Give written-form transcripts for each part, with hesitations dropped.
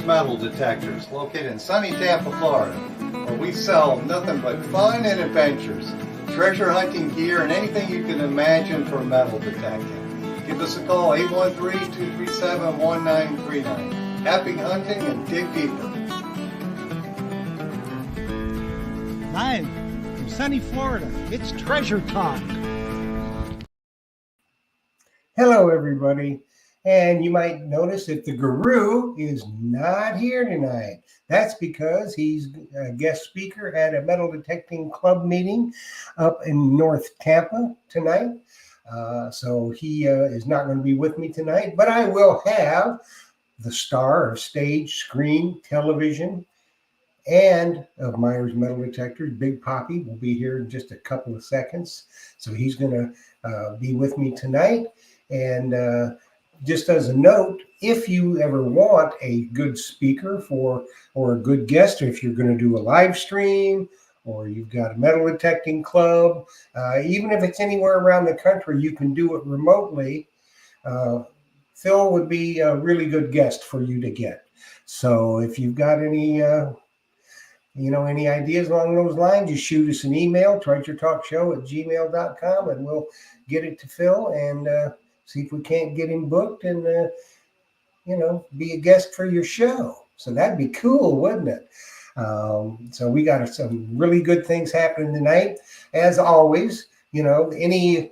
Myers Metal Detectors, located in sunny Tampa, Florida, where we sell nothing but fun and adventures, treasure hunting gear, and anything you can imagine for metal detecting. Give us a call, 813-237-1939. Happy hunting and dig deeper. Live from sunny Florida, it's Treasure Talk. Hello, everybody. And you might notice that the guru is not here tonight. That's because he's a guest speaker at a metal detecting club meeting up in North Tampa tonight. So he is not going to be with me tonight, but I will have the star of stage, screen, television, and of Myers Metal Detectors, Big Poppy, will be here in just a couple of seconds. So he's going to be with me tonight. And just as a note, if you ever want a good speaker or a good guest, or if you're going to do a live stream, or you've got a metal detecting club, even if it's anywhere around the country, you can do it remotely. Phil would be a really good guest for you to get. So if you've got any any ideas along those lines, you shoot us an email, treasuretalkshow@gmail.com, and we'll get it to Phil and see if we can't get him booked and, be a guest for your show. So that'd be cool, wouldn't it? So we got some really good things happening tonight. As always, any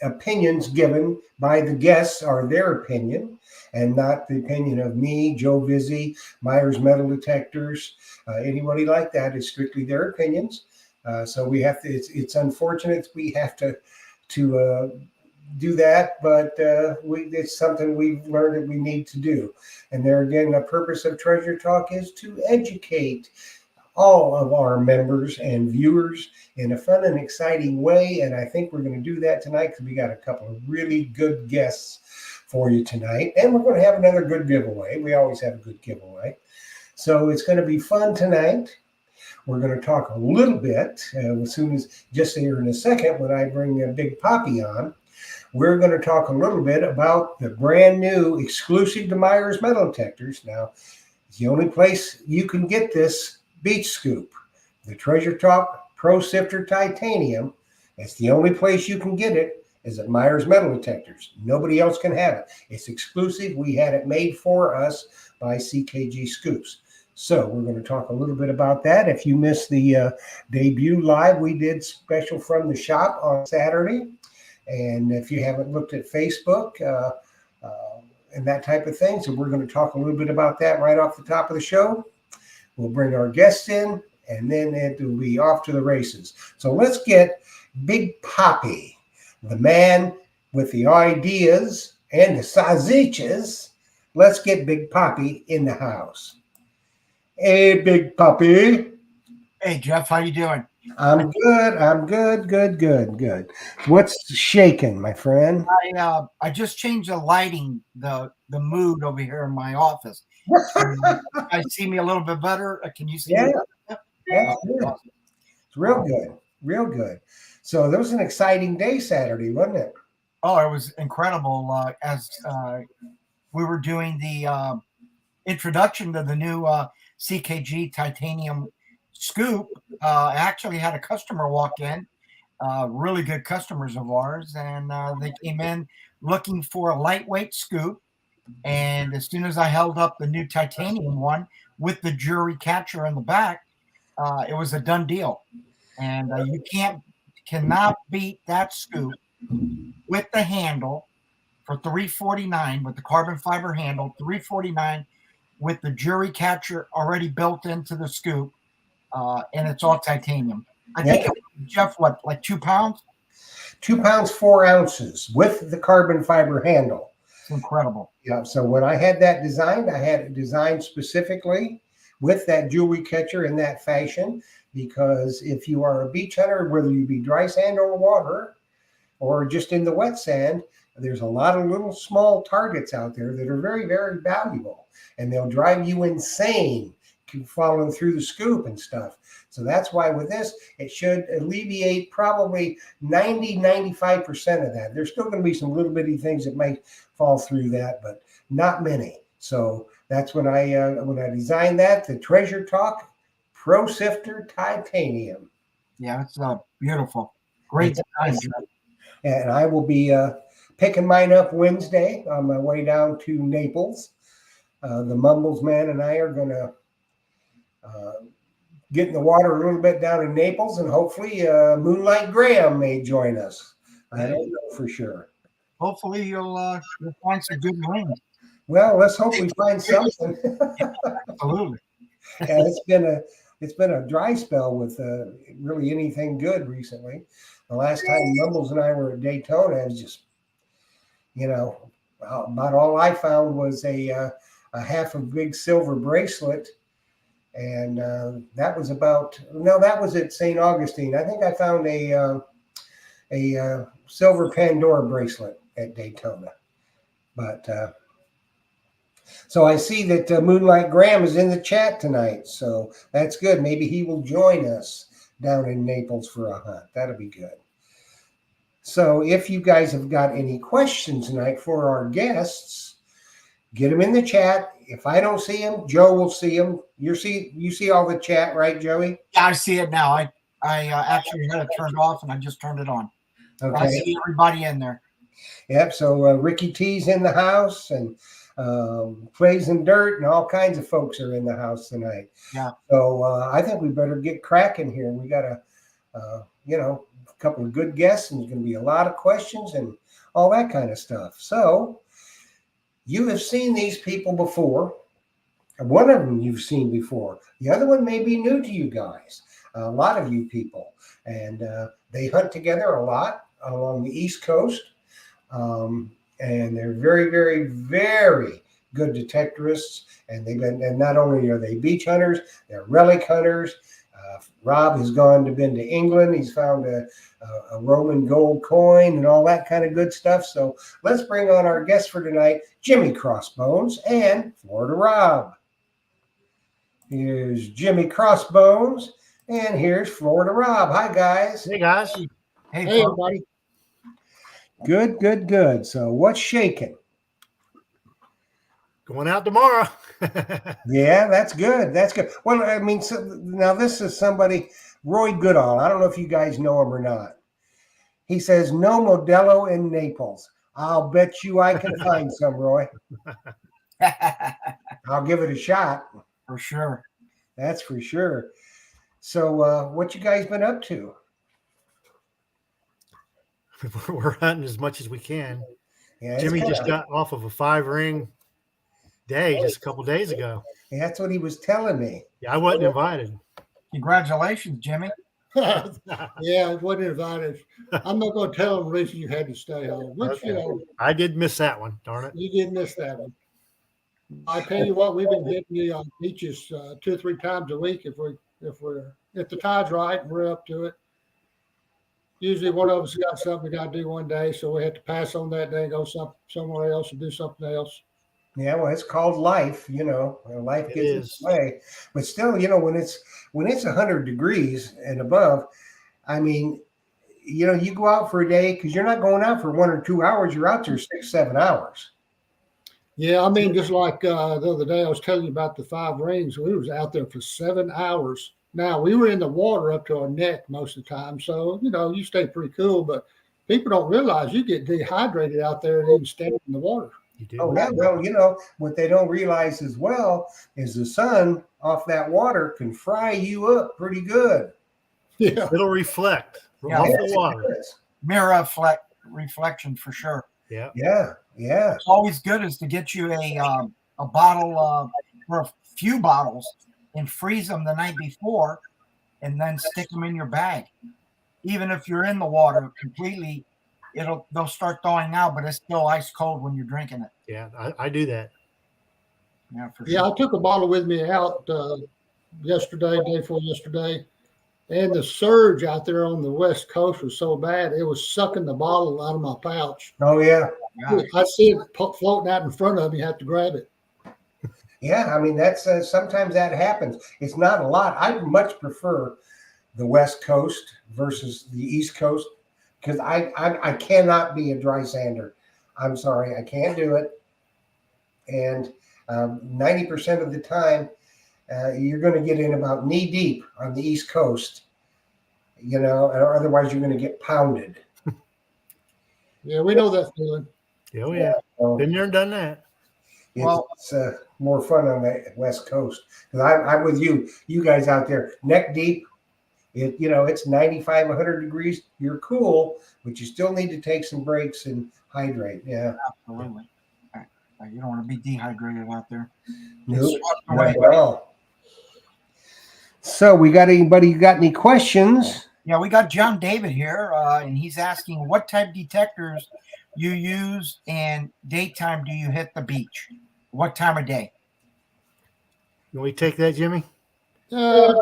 opinions given by the guests are their opinion and not the opinion of me, Joe Vizzi, Myers Metal Detectors. Anybody like that is strictly their opinions. So we have to, it's unfortunate we have to do that, but it's something we've learned that we need to do. And there again, the purpose of Treasure Talk is to educate all of our members and viewers in a fun and exciting way. And I think we're going to do that tonight because we got a couple of really good guests for you tonight. And we're going to have another good giveaway. We always have a good giveaway. So it's going to be fun tonight. We're going to talk a little bit as soon as, just here in a second, when I bring Big Poppy on. We're going to talk a little bit about the brand new exclusive to Myers Metal Detectors. Now, it's the only place you can get this beach scoop, the Treasure Talk Pro Sifter Titanium. It's the only place you can get it is at Myers Metal Detectors. Nobody else can have it. It's exclusive. We had it made for us by CKG Scoops. So we're going to talk a little bit about that. If you missed the debut live we did special from the shop on Saturday, and if you haven't looked at Facebook and that type of thing, so we're going to talk a little bit about that right off the top of the show. We'll bring our guests in, and then it will be off to the races. So let's get Big Poppy, the man with the ideas and the sausage. Let's get Big Poppy in the house. Hey, Big Poppy. Hey, Jeff, how you doing? I'm good. Good. What's shaking, my friend? I just changed the lighting, the mood over here in my office. I see me a little bit better. Can you see me? Yeah, good. It's real good. So there was an exciting day Saturday, wasn't it? Oh, it was incredible. As we were doing the introduction to the new CKG Titanium Scoop, I actually had a customer walk in, really good customers of ours, and they came in looking for a lightweight scoop. And as soon as I held up the new titanium one with the jury catcher in the back, it was a done deal. And you cannot beat that scoop with the handle for $349, with the carbon fiber handle, $349, with the jury catcher already built into the scoop. And it's all titanium. I think it was, Jeff, what, like 2 pounds? 2 pounds, 4 ounces with the carbon fiber handle. It's incredible. Yeah. So when I had that designed, I had it designed specifically with that jewelry catcher in that fashion, because if you are a beach hunter, whether you be dry sand or water or just in the wet sand, there's a lot of little small targets out there that are very, very valuable, and they'll drive you insane following through the scoop and stuff. So that's why with this, it should alleviate probably 95% of that. There's still going to be some little bitty things that might fall through that, but not many. So That's when I designed that, the Treasure Talk Pro Sifter Titanium. Yeah, it's beautiful. Great design. And I will be picking mine up Wednesday on my way down to Naples. The Mumbles man and I are going to get in the water a little bit down in Naples, and hopefully Moonlight Graham may join us. I don't know for sure. Hopefully you'll find some good rings. Well, let's hope we find something. Absolutely. Yeah, it's been a dry spell with really anything good recently. The last time Mumbles and I were at Daytona, it was just, about all I found was a half a big silver bracelet. And that was that was at St. Augustine. I think I found a silver Pandora bracelet at Daytona. But so I see that Moonlight Graham is in the chat tonight. So that's good. Maybe he will join us down in Naples for a hunt. That'll be good. So if you guys have got any questions tonight for our guests, get them in the chat. If I don't see them, Joe will see them. You see all the chat, right, Joey? Yeah, I see it now. I actually had it turned off, and I just turned it on. Okay. I see everybody in there. Yep. So Ricky T's in the house, and Plays and Dirt, and all kinds of folks are in the house tonight. Yeah. So I think we better get cracking here. We got a couple of good guests, and there's going to be a lot of questions and all that kind of stuff. So you have seen these people before. One of them you've seen before. The other one may be new to you guys, a lot of you people. And they hunt together a lot along the East Coast. And they're very, very, very good detectorists. And not only are they beach hunters, they're relic hunters. Rob has been to England. He's found a Roman gold coin and all that kind of good stuff. So let's bring on our guest for tonight, Jimmy Crossbones and Florida Rob. Here's Jimmy Crossbones, and here's Florida Rob. Hi, guys. Hey, guys. Hey, everybody. Good, good, good. So what's shaking? Going out tomorrow. Yeah, that's good. That's good. Well, I mean, now this is somebody, Roy Goodall. I don't know if you guys know him or not. He says, no Modelo in Naples. I'll bet you I can find some, Roy. I'll give it a shot. For sure. That's for sure. So what you guys been up to? We're hunting as much as we can. Yeah, Jimmy just got off of a 5-ring day just a couple days ago. Yeah, that's what he was telling me. Yeah, I wasn't invited. Congratulations, Jimmy. Yeah, I wasn't invited. I'm not going to tell them the reason you had to stay home. Which, I did miss that one. Darn it. You did miss that one. I tell you what, we've been hitting you on beaches 2 or 3 times a week if the tide's right and we're up to it. Usually one of us got something we got to do one day, so we have to pass on that day and go somewhere else and do something else. Yeah, well, it's called life, life gets its way. But still, when it's 100 degrees and above, I mean, you go out for a day because you're not going out for 1 or 2 hours. You're out there 6, 7 hours. Yeah, I mean, just like the other day I was telling you about the 5 rings, we was out there for 7 hours. Now, we were in the water up to our neck most of the time, so, you stay pretty cool, but people don't realize you get dehydrated out there and even standing in the water. You do. Oh, yeah, well, what they don't realize as well is the sun off that water can fry you up pretty good. Yeah. It'll reflect Yeah, off the water. Mirror reflection for sure. Yeah. Yeah, yeah. It's always good is to get you a bottle or a few bottles and freeze them the night before and then stick them in your bag. Even if you're in the water completely, they'll start thawing out, but it's still ice cold when you're drinking it. Yeah, I do that. Yeah, for Yeah, sure. I took a bottle with me out yesterday, day before yesterday, and the surge out there on the West Coast was so bad, it was sucking the bottle out of my pouch. Oh, yeah. Yeah. I see it floating out in front of me, you have to grab it. Yeah, I mean, that's sometimes that happens. It's not a lot. I much prefer the West Coast versus the East Coast because I cannot be a dry sander. I'm sorry, I can't do it. And 90% of the time, you're going to get in about knee deep on the East Coast, or otherwise you're going to get pounded. Yeah, we know that feeling. Oh yeah, So been there and done that. it's more fun on the West Coast. Because I'm with you. You guys out there, neck deep. It's 95, 100 degrees. You're cool, but you still need to take some breaks and hydrate. Yeah. Absolutely. You don't want to be dehydrated out there. Nope, not at all. So we got anybody got any questions? Yeah, we got John David here, and he's asking what type detectors you use and daytime do you hit the beach? What time of day? Can we take that, Jimmy? I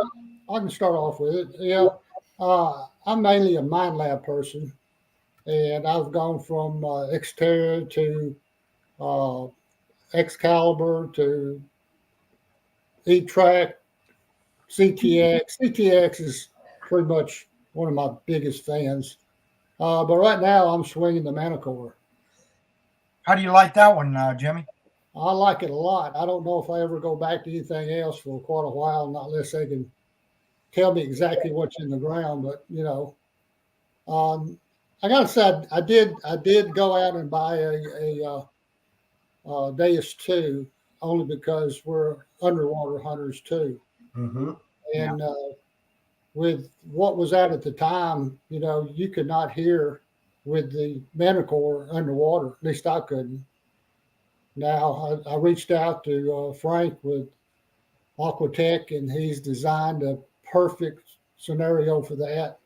can start off with it. Yeah, I'm mainly a mine lab person, and I've gone from Xterra to Excalibur to E-Track, CTX. CTX is pretty much one of my biggest fans. But right now I'm swinging the Manicore. How do you like that one, Jimmy? I like it a lot. I don't know if I ever go back to anything else for quite a while, not unless they can tell me exactly what's in the ground. But I gotta say, I did go out and buy a Deus 2 only because we're underwater hunters too. Mm-hmm. And with what was out at the time, you could not hear with the Manicore underwater. At least I couldn't. Now I reached out to Frank with Aquatech, and he's designed a perfect scenario for that.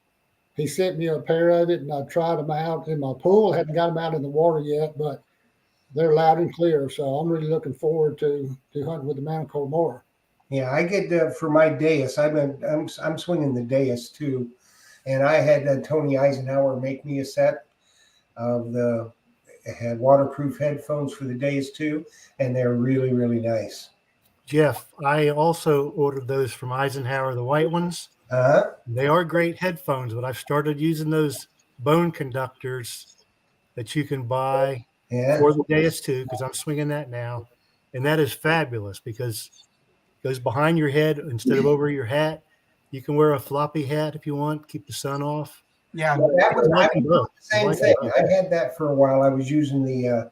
He sent me a pair of it, and I tried them out in my pool. I hadn't got them out in the water yet, but they're loud and clear. So I'm really looking forward to hunting with the Manicore more. Yeah, I get for my Deus. I'm swinging the Deus too, and I had Tony Eisenhower make me a set of had waterproof headphones for the Deus too, and they're really, really nice. Jeff, I also ordered those from Eisenhower, the white ones. They are great headphones, but I've started using those bone conductors that you can buy for the Deus 2 because I'm swinging that now, and that is fabulous because it goes behind your head instead of over your hat. You can wear a floppy hat if you want, keep the sun off. Yeah, that was the same thing. I had that for a while. I was using the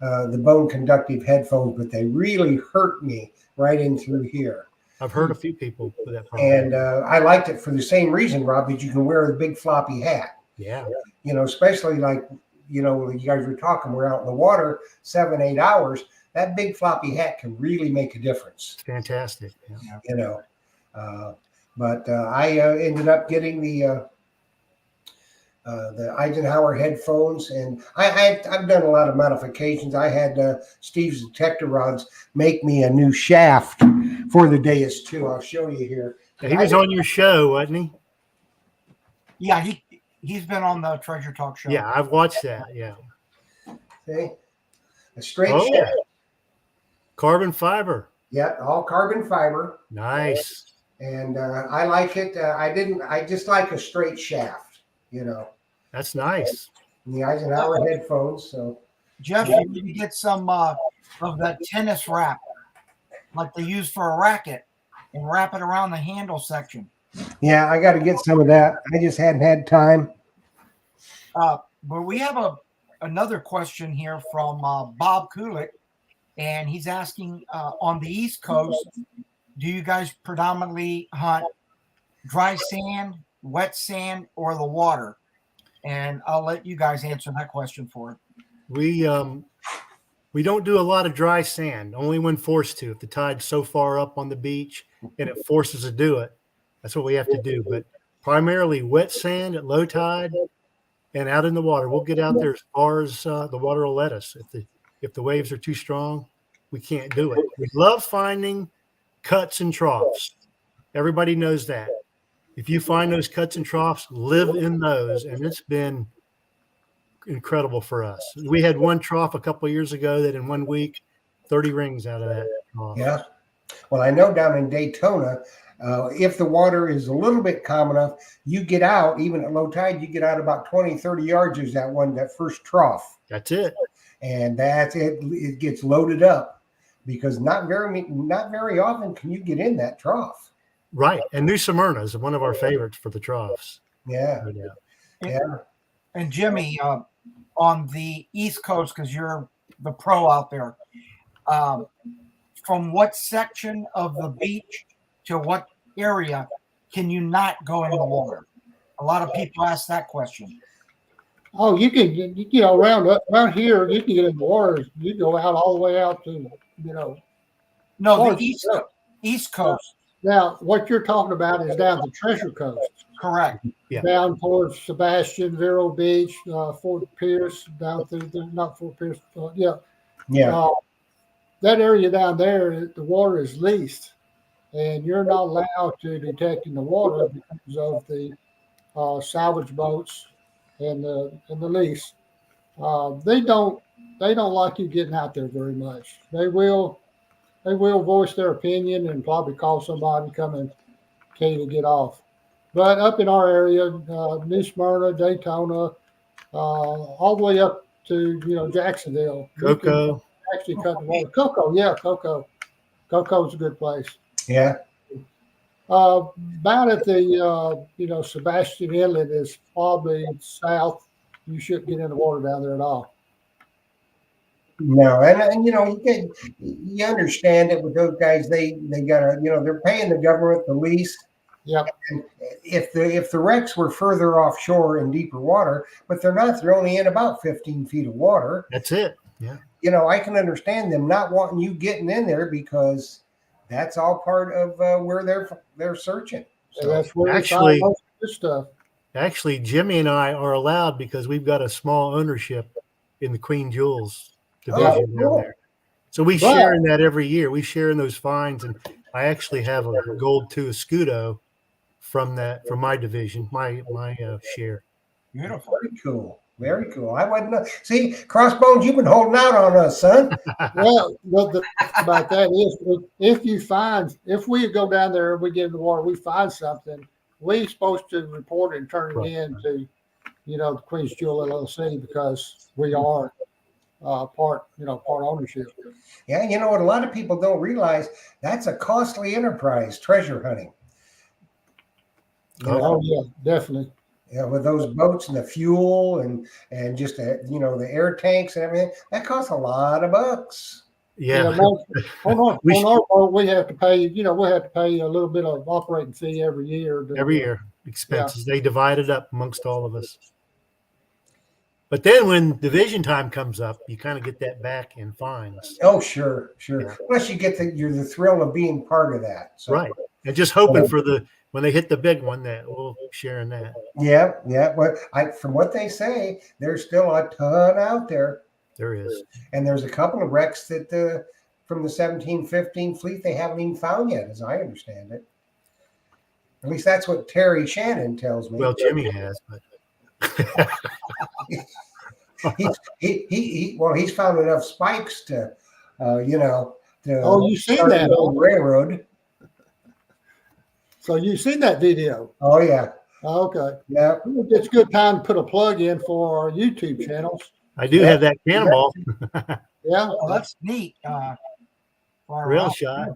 bone conductive headphones, but they really hurt me right in through here. I've heard a few people with that problem. And I liked it for the same reason, Rob, that you can wear the big floppy hat. Yeah. Especially like, you guys were talking, we're out in the water 7-8 hours. That big floppy hat can really make a difference. It's fantastic. Yeah. But I ended up getting the Eisenhower headphones, and I've done a lot of modifications. I had Steve's detector rods make me a new shaft for the Deus 2. I'll show you here. Yeah, he was on your show, wasn't he? Yeah, he's been on the Treasure Talk show. Yeah, I've watched that. Yeah. Okay. A straight shaft. Carbon fiber. Yeah, all carbon fiber. Nice. And I like it. I just like a straight shaft, That's nice. And the Eisenhower headphones. So, Jeff, you need to get some of that tennis wrap, like they use for a racket, and wrap it around the handle section. Yeah, I got to get some of that. I just hadn't had time. But we have another question here from Bob Kulik, and he's asking on the East Coast, do you guys predominantly hunt dry sand, wet sand, or the water? And I'll let you guys answer that question for it. We don't do a lot of dry sand, only when forced to. If the tide's so far up on the beach and it forces us to do it, that's what we have to do. But primarily wet sand at low tide and out in the water. We'll get out there as far as the water will let us. If the waves are too strong, we can't do it. We love finding cuts and troughs. Everybody knows that. If you find those cuts and troughs, live in those, and it's been incredible for us. We had one trough a couple of years ago that in 1 week, 30 rings out of that trough. Yeah. Well, I know down in Daytona, if the water is a little bit calm enough, you get out, even at low tide, you get out about 20, 30 yards is that first trough. That's it. And that's it. It gets loaded up because not very often can you get in that trough. Right. And New Smyrna is one of our favorites for the troughs. Yeah, No doubt. yeah. And Jimmy, on the East Coast, because you're the pro out there, from what section of the beach to what area can you not go in the water? A lot of people ask that question. Oh, you can, around here, you can get in the water. You go out all the way out to, No, far the as you go. East Coast. Now, what you're talking about is down the Treasure Coast, Correct. Yeah. down towards Sebastian, Vero Beach, Fort Pierce, down through the, not Fort Pierce, Yeah. That area down there, the water is leased, and you're not allowed to detect in the water because of the salvage boats and the lease. They don't like you getting out there very much. They will voice their opinion and probably call somebody come and tell you to get off. But up in our area, New Smyrna, Daytona, all the way up to Jacksonville, you can Cocoa. actually cut the water. Cocoa. Cocoa's a good place. Yeah. About at the Sebastian Inlet is probably south. You shouldn't get in the water down there at all. No, and you understand it with those guys. They gotta, they're paying the government the lease. Yep. And if the wrecks were further offshore in deeper water, but they're not. They're only in about 15 feet of water. That's it. Yeah. I can understand them not wanting you getting in there because that's all part of where they're searching. So that's where Actually- we find most of this stuff. Actually, Jimmy and I are allowed because we've got a small ownership in the Queen Jewels division down cool. there. So we But- share in that every year. We share in those fines, and I actually have a gold 2 Escudo from my division, my share. Beautiful. Very cool. Very cool. I wouldn't know. See, Crossbones, you've been holding out on us, son. Well, the thing about that is, if we go down there and we get in the water, we find something, we're supposed to report it and turn it Right. in to, the Queen's Jewel LLC because we are part ownership. Yeah, you know what? A lot of people don't realize that's a costly enterprise, treasure hunting. Oh yeah, definitely. With those boats and the fuel and just the air tanks and everything, that costs a lot of bucks. Yeah. On We our boat, we have to pay. We have to pay a little bit of operating fee every year. Every year, expenses. They divide it up amongst all of us. But then when division time comes up, you kind of get that back in fines. Oh, sure. Yeah. Plus, you get the thrill of being part of that. So, Right. And just hoping for when they hit the big one that we'll share in that. Yeah. But from what they say, there's still a ton out there. There is. And there's a couple of wrecks that from the 1715 fleet they haven't even found yet, as I understand it. At least that's what Terry Shannon tells me. Well, Jimmy has, but he's found enough spikes to you seen start that? the old railroad. So you seen that video? Oh yeah. Okay. Yeah. It's a good time to put a plug in for our YouTube channels. I do have that cannonball. Yeah. Oh, that's neat. Real shot.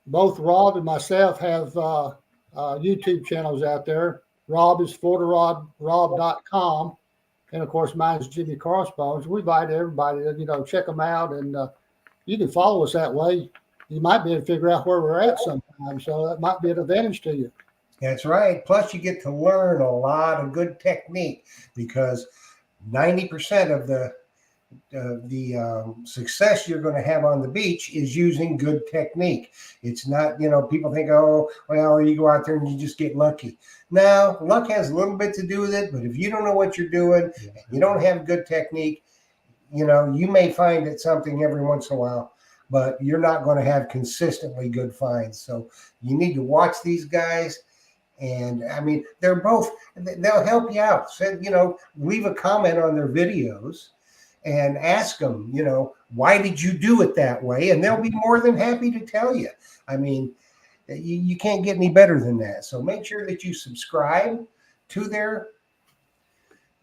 Both Rob and myself have YouTube channels out there. Rob is FloridaRob.com. And of course, mine's Jimmy Crossbones. We invite everybody to, check them out. And you can follow us that way. You might be able to figure out where we're at sometime. So that might be an advantage to you. That's right. Plus, you get to learn a lot of good technique because 90% of the success you're going to have on the beach is using good technique. It's not, people think, oh, well, you go out there and you just get lucky. No, luck has a little bit to do with it, but if you don't know what you're doing, and you don't have good technique, you may find it something every once in a while, but you're not going to have consistently good finds. So you need to watch these guys. And I mean, they'll help you out. Leave a comment on their videos and ask them, why did you do it that way? And they'll be more than happy to tell you. I mean, you can't get any better than that. So make sure that you subscribe to their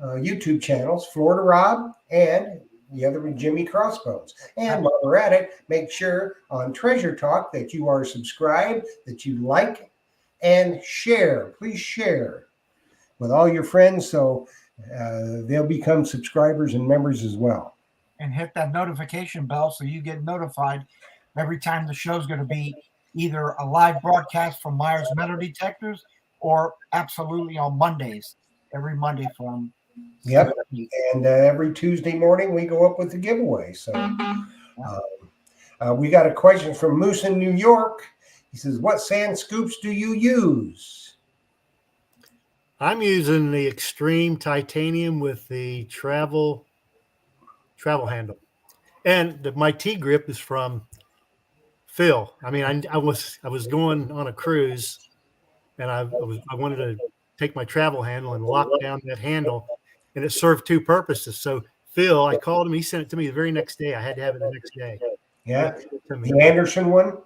YouTube channels, Florida Rob and the other with Jimmy Crossbones. And while we're at it, make sure on Treasure Talk that you are subscribed, that you like and share. Please share with all your friends so they'll become subscribers and members as well. And hit that notification bell so you get notified every time the show's going to be either a live broadcast from Myers Metal Detectors or absolutely on Mondays, every Monday from Yep. 7 to 8. And every Tuesday morning we go up with the giveaway. So we got a question from Moose in New York. He says, what sand scoops do you use? I'm using the Extreme Titanium with the travel handle. And my T-grip is from Phil. I mean, I was going on a cruise, and I wanted to take my travel handle and lock down that handle, and it served two purposes. So Phil, I called him. He sent it to me the very next day. I had to have it the next day. Yeah, the Anderson one.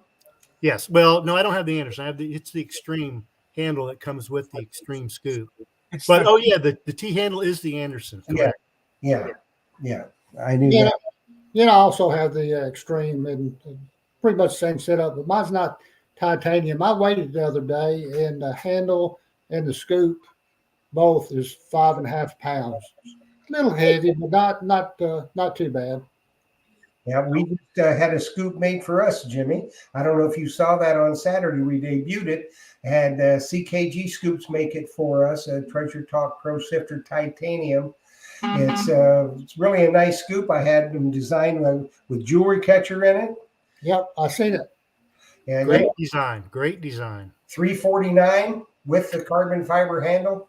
Yes. Well, no, I don't have the Anderson. I have it's the Extreme handle that comes with the Extreme scoop. But the T handle is the Anderson. Correct. Yeah. I knew that. I also have the Extreme and pretty much the same setup, but mine's not titanium. I weighed it the other day, and the handle and the scoop both is 5.5 pounds. A little heavy, but not too bad. Yeah, we just had a scoop made for us, Jimmy. I don't know if you saw that on Saturday. We debuted it, and CKG Scoops make it for us. Treasure Talk Pro Sifter Titanium. It's really a nice scoop. I had them designed with jewelry catcher in it. Yep, I seen it. And Great design. $349 with the carbon fiber handle.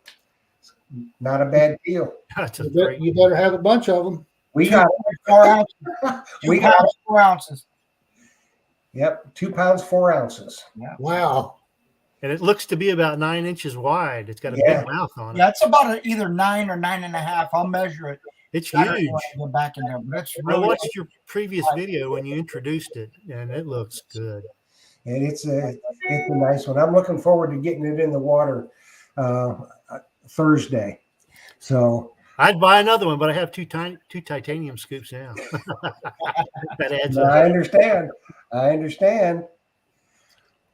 Not a bad deal. You better have a bunch of them. We got 4 ounces. We got 4 ounces. Yep, 2 pounds 4 ounces. Yeah. Wow. And it looks to be about 9 inches wide. It's got a big mouth on it. Yeah, it's about either 9 or 9.5. I'll measure it. It's I don't huge. want to go back in there, but it's I really watched your previous video when you introduced it, and it looks good. And it's a nice one. I'm looking forward to getting it in the water Thursday. So I'd buy another one, but I have two titanium scoops now. That adds up. I understand.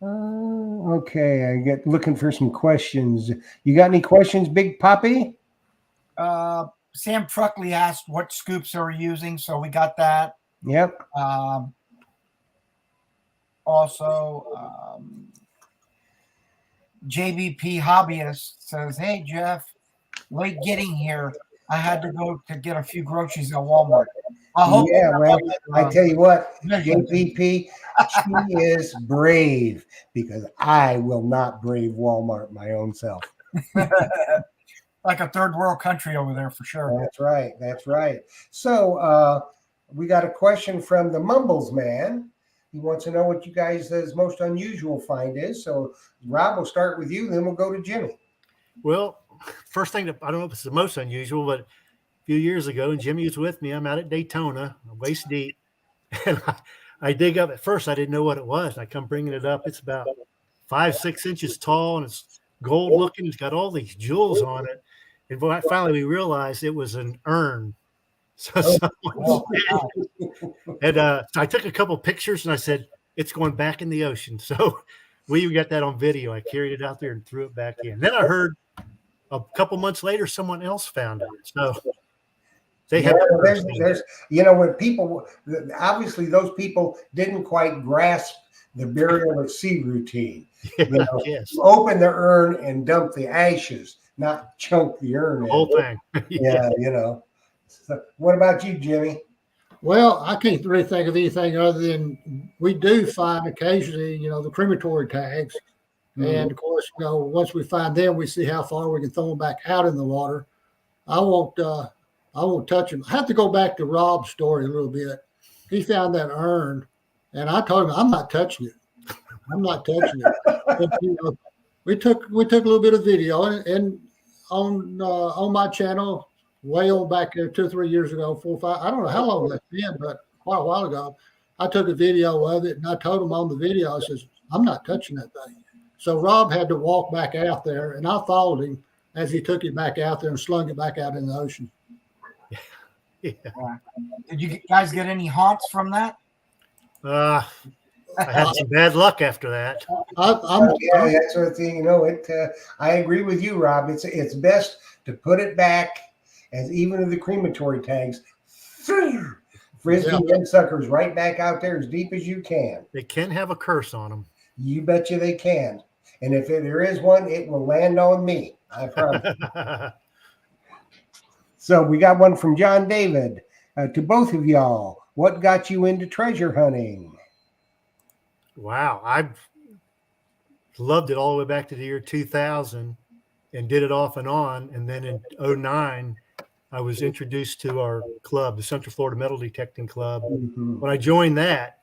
Okay, I get looking for some questions. You got any questions, Big Poppy? Sam Truckley asked what scoops are we using, so we got that. Yep. Also, JBP Hobbyist says, "Hey Jeff, late getting here. I had to go to get a few groceries at Walmart." I tell you what, JBP, she is brave because I will not brave Walmart my own self. Like a third world country over there for sure. That's right. So we got a question from the Mumbles man. He wants to know what you guys' most unusual find is. So Rob, we'll start with you, then we'll go to Jimmy. Well, first thing I don't know if it's the most unusual, but a few years ago, and Jimmy was with me, I'm out at Daytona, waist deep, and I dig up. At first, I didn't know what it was. And I come bringing it up. It's about 5-6 inches tall, and it's gold looking. It's got all these jewels on it. And finally, we realized it was an urn. So I took a couple pictures, and I said, it's going back in the ocean. So we got that on video. I carried it out there and threw it back in. Then I heard a couple months later, someone else found it. So they have. There's when people, obviously those people didn't quite grasp the burial at sea routine. Yes. Open the urn and dump the ashes, not chunk the urn. The whole thing. Yeah. So what about you, Jimmy? Well, I can't really think of anything other than we do find occasionally, the crematory tags. Mm-hmm. And of course, once we find them, we see how far we can throw them back out in the water. I won't touch them. I have to go back to Rob's story a little bit. He found that urn, and I told him, I'm not touching it. I'm not touching it. But, we took a little bit of video, and on my channel, way on back there 2 or 3 years ago, 4 or 5. I don't know how long that's been, but quite a while ago, I took a video of it, and I told him on the video, I says, I'm not touching that thing. So Rob had to walk back out there, and I followed him as he took it back out there and slung it back out in the ocean. Yeah. Did you guys get any haunts from that? I had some bad luck after that. Yeah, that sort of thing. You know, I agree with you, Rob. It's best to put it back as even in the crematory tanks. Frisbee them suckers right back out there as deep as you can. They can have a curse on them. You betcha they can. And if there is one, it will land on me. I promise. So we got one from John David. To both of y'all, what got you into treasure hunting? Wow. I've loved it all the way back to the year 2000 and did it off and on. And then in 2009, I was introduced to our club, the Central Florida Metal Detecting Club. Mm-hmm. When I joined that,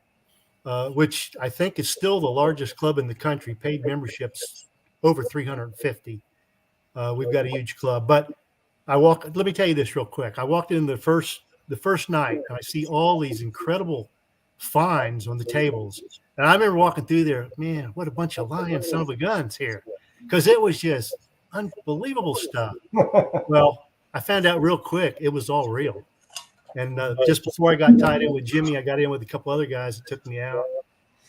which I think is still the largest club in the country, paid memberships over 350. We've got a huge club. But let me tell you this real quick. I walked in the first night and I see all these incredible finds on the tables. And I remember walking through there, man, what a bunch of lying son of a guns here. Because it was just unbelievable stuff. Well, I found out real quick it was all real. And just before I got tied in with Jimmy, I got in with a couple other guys that took me out.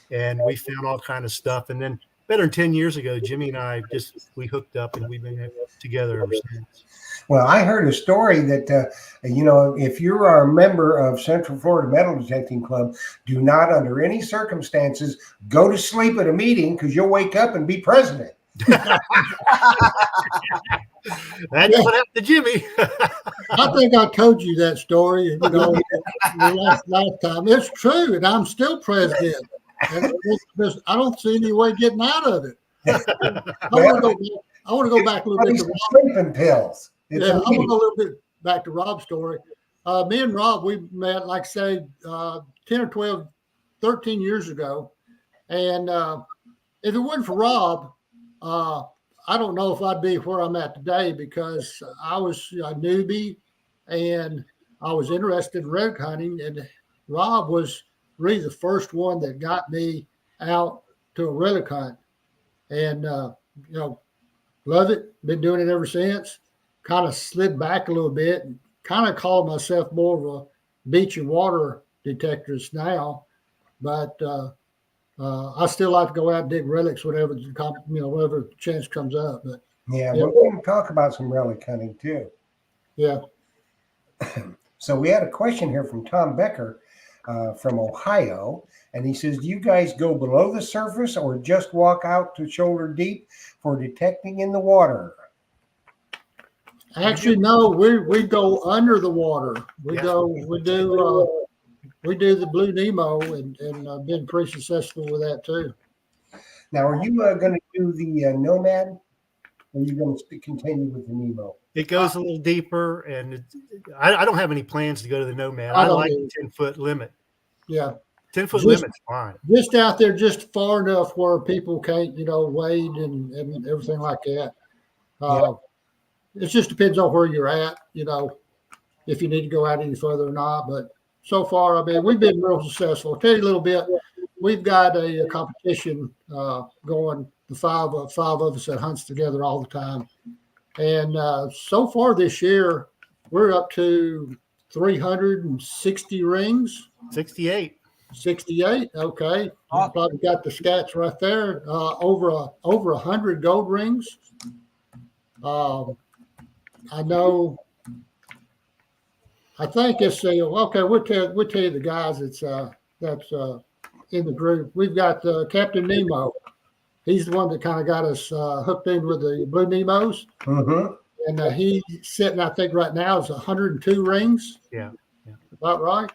And we found all kind of stuff. And then better than 10 years ago, Jimmy and I we hooked up and we've been together ever since. Well, I heard a story that, if you are a member of Central Florida Metal Detecting Club, do not under any circumstances go to sleep at a meeting because you'll wake up and be president. That's what happened to Jimmy. I think I told you that story, the last time. It's true, and I'm still president. And I don't see any way getting out of it. I want to go back a little bit to sleeping pills. I want to go a little bit back to Rob's story. Me and Rob, we met, like say, 10 or 12, 13 years ago. And if it wasn't for Rob, I don't know if I'd be where I'm at today because I was a newbie and I was interested in relic hunting. And Rob was really the first one that got me out to a relic hunt. And, love it. Been doing it ever since. Kind of slid back a little bit and kind of called myself more of a beach and water detectorist now. But I still like to go out and dig relics whenever whatever chance comes up. But yeah, we're going to talk about some relic hunting too. Yeah. So we had a question here from Tom Becker from Ohio, and he says, "Do you guys go below the surface or just walk out to shoulder deep for detecting in the water?" Actually, no, we go under the water. We do the Blue Nemo and been pretty successful with that too. Now, are you going to do the Nomad, or are you going to continue with the Nemo? It goes a little deeper, and I don't have any plans to go to the Nomad. I like the 10-foot limit. Yeah. 10-foot limit's fine. Just out there, just far enough where people can't, wade and everything like that. It just depends on where you're at, if you need to go out any further or not. But so far, I mean, we've been real successful. I'll tell you a little bit. We've got a competition going, the five of us that hunts together all the time. And so far this year, we're up to 360 rings. 68. 68. Okay. You probably got the stats right there. Over 100 gold rings. I know. I think it's okay. We'll tell you the guys that's in the group. We've got Captain Nemo. He's the one that kind of got us hooked in with the Blue Nemos. Mm-hmm. And he's sitting, I think, right now is 102 rings. Yeah. About right.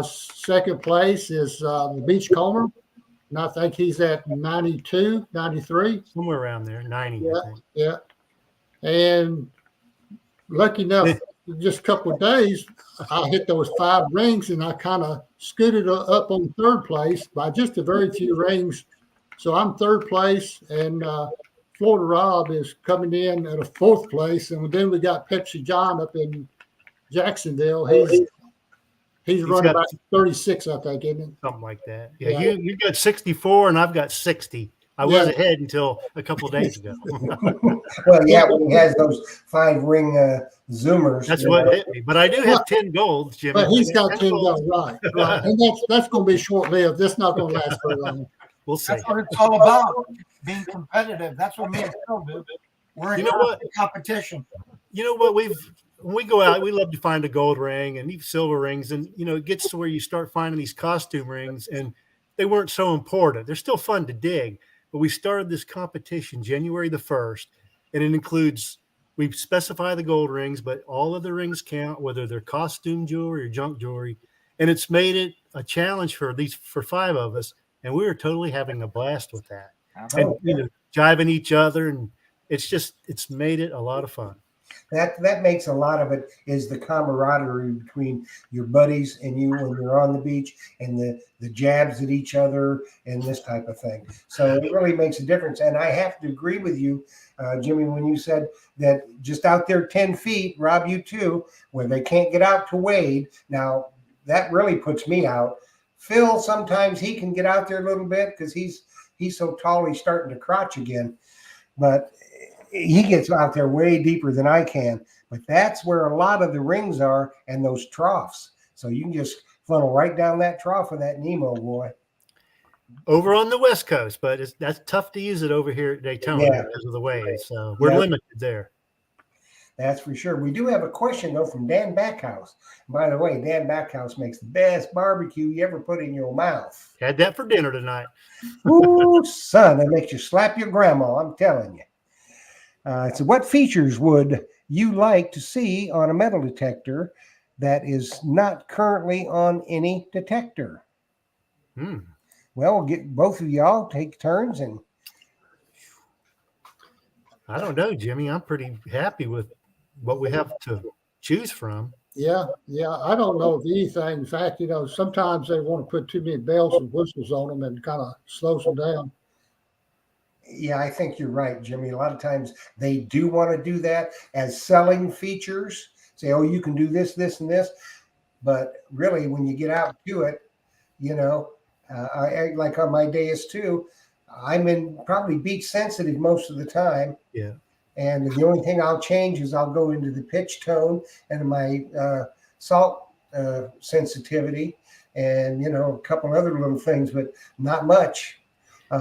Second place is the Beachcomber. And I think he's at 92, 93. Somewhere around there, 90. Yeah, I think. yeah. And lucky enough, just a couple of days, I hit those 5 rings and I kind of scooted up on third place by just a very few rings. So I'm third place, and Florida Rob is coming in at a 4th place. And then we got Pepsi John up in Jacksonville. He's running about 36, I think, isn't it? Something like that. Yeah. You got 64 and I've got 60. I was ahead until a couple of days ago. Well, yeah, when he has those 5-ring zoomers. That's you what know. hit me. But I do have 10 golds, Jimmy. But he's got 10 10 golds. goals, right. And that's going to be short lived. That's not going to last very long. We'll see. That's what it's all about, being competitive. That's what me and Phil do. We're in competition. You know what? When we go out, we love to find a gold ring and even silver rings. And, it gets to where you start finding these costume rings, and they weren't so important. They're still fun to dig. But we started this competition January the 1st, and it includes, we specify the gold rings, but all of the rings count, whether they're costume jewelry or junk jewelry. And it's made it a challenge for 5 of us. And we were totally having a blast with that. And, jiving each other. And it's made it a lot of fun. That makes a lot of it is the camaraderie between your buddies and you when you're on the beach, and the jabs at each other and this type of thing. So it really makes a difference. And I have to agree with you, Jimmy, when you said that just out there 10 feet, Rob, you too, where they can't get out to wade. Now, that really puts me out. Phil, sometimes he can get out there a little bit because he's so tall he's starting to crotch again. But he gets out there way deeper than I can. But that's where a lot of the rings are and those troughs. So you can just funnel right down that trough with that Nemo, boy. Over on the West Coast, but that's tough to use it over here at Daytona because of the waves. So we're limited there. That's for sure. We do have a question, though, from Dan Backhouse. By the way, Dan Backhouse makes the best barbecue you ever put in your mouth. Had that for dinner tonight. Ooh, son, that makes you slap your grandma, I'm telling you. So what features would you like to see on a metal detector that is not currently on any detector? Well, we'll get both of y'all take turns. And I don't know, Jimmy. I'm pretty happy with what we have to choose from. Yeah. I don't know if anything. In fact, sometimes they want to put too many bells and whistles on them and kind of slows them down. Yeah, I think you're right, Jimmy. A lot of times they do want to do that as selling features. Say, oh, you can do this, this, and this. But really, when you get out to it, I like on my days too, I'm in probably beach sensitive most of the time. Yeah. And the only thing I'll change is I'll go into the pitch tone and my salt sensitivity and, a couple other little things, but not much.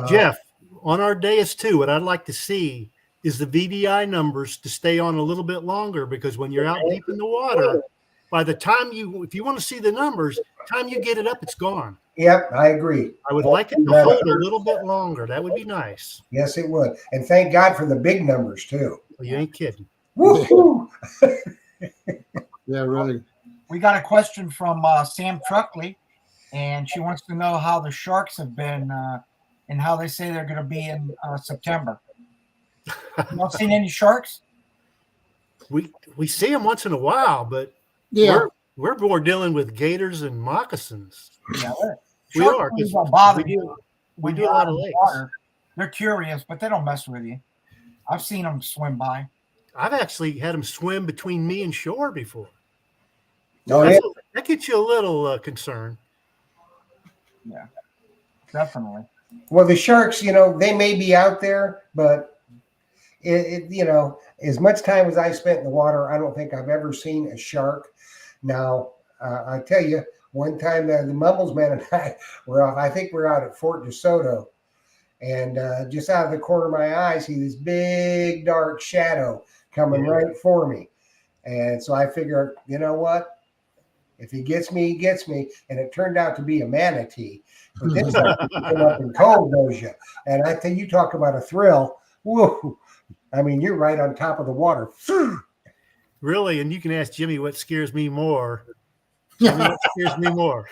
Jeff, on our days too, what I'd like to see is the VDI numbers to stay on a little bit longer, because when you're out deep in the water, by the time if you want to see the numbers, time you get it up, it's gone. Yep, I agree. I would like it to hold a little bit longer. That would be nice. Yes, it would. And thank God for the big numbers too. Well, you ain't kidding. Woo-hoo! Yeah, really. We got a question from Sam Truckley, and she wants to know how the Sharks have been and how they say they're going to be in September. You not seen any sharks? We see them once in a while, but we're more dealing with gators and moccasins. Yeah, we are. Don't bother we do a lot of lakes. Water. They're curious, but they don't mess with you. I've seen them swim by. I've actually had them swim between me and shore before. That gets you a little concerned. Yeah, definitely. Well, the sharks, they may be out there, but as much time as I spent in the water, I don't think I've ever seen a shark. Now, I tell you, one time the Mumbles man and I were off. I think we're out at Fort DeSoto, and just out of the corner of my eye, I see this big dark shadow coming right for me. And so I figure, you know what? If he gets me, he gets me. And it turned out to be a manatee. But this time came up and cold knows you. And I think you talk about a thrill. Whoa. I mean, you're right on top of the water. Really? And you can ask Jimmy what scares me more. What scares me more?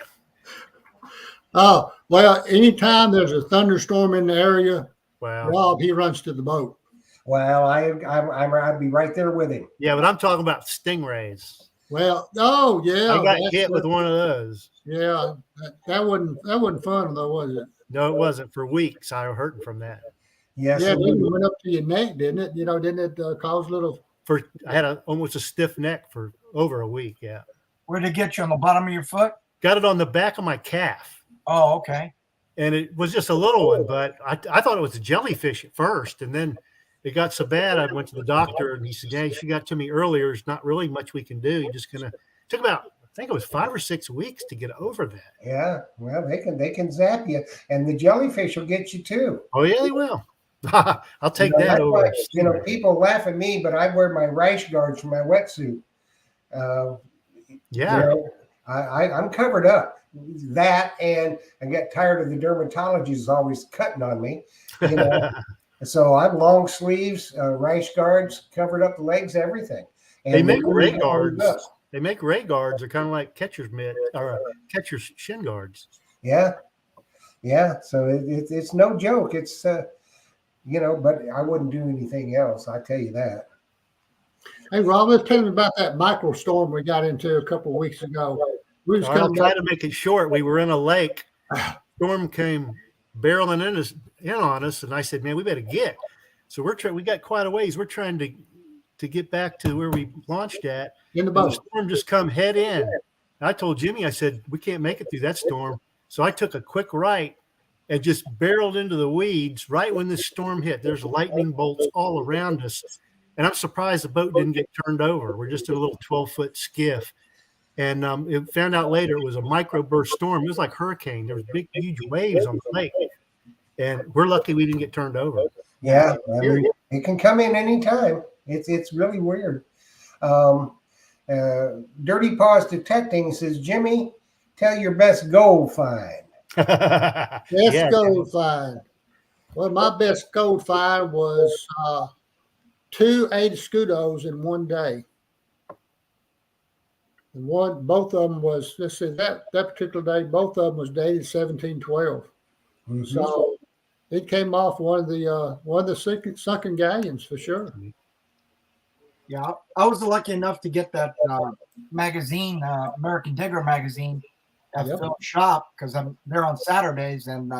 Oh, well, anytime there's a thunderstorm in the area, wow, Rob, he runs to the boat. Well, I'd be right there with him. Yeah, but I'm talking about stingrays. Well, oh yeah, I got hit with one of those. Yeah, that wasn't fun though, was it? No, it wasn't. For weeks, I was hurting from that. Yes, yeah, it went up to your neck, didn't it? Didn't it cause a little? I had almost a stiff neck for over a week. Yeah. Where'd it get you, on the bottom of your foot? Got it on the back of my calf. Oh, okay. and it was just a little one, but I thought it was a jellyfish at first, and then it got so bad I went to the doctor, and he said, "Yeah, she got to me earlier. There's not really much we can do. You're just gonna." Took about, I think it was 5 or 6 weeks to get over that. Yeah, well, they can zap you, and the jellyfish will get you too. Oh yeah, they will. I'll take that That's over. why, people laugh at me, but I wear my rash guards for my wetsuit. Yeah. I'm covered up. That, and I get tired of the dermatologist always cutting on me. So I'm long sleeves, rash guards, covered up the legs, everything. And they make ray guards. They make ray guards. They're kind of like catcher's mitt or catcher's shin guards. Yeah. So it's no joke. It's but I wouldn't do anything else. I tell you that. Hey, Rob, let's tell me about that micro storm we got into a couple of weeks ago. I'll try to make it short. We were in a lake. Storm came barreling in on us, and I said, "Man, we better get." So we got quite a ways. We're trying to get back to where we launched at. In the boat. The storm just come head in. I told Jimmy, I said, "We can't make it through that storm." So I took a quick right and just barreled into the weeds right when the storm hit. There's lightning bolts all around us. And I'm surprised the boat didn't get turned over. We're just in a little 12-foot skiff. And it found out later it was a microburst storm. It was like hurricane. There was big, huge waves on the lake. And we're lucky we didn't get turned over. Yeah, I mean, it can come in any time. It's really weird. Dirty Paws Detecting says, Jimmy, tell your best gold find. Best gold find. Well, my best gold find was 2 8 in one day. And both of them was, let's see, that particular day, both of them was dated 1712. Mm-hmm. So it came off one of the sunken galleons for sure. Yeah, I was lucky enough to get that magazine, American Digger magazine, at Phil's shop because I'm there on Saturdays, and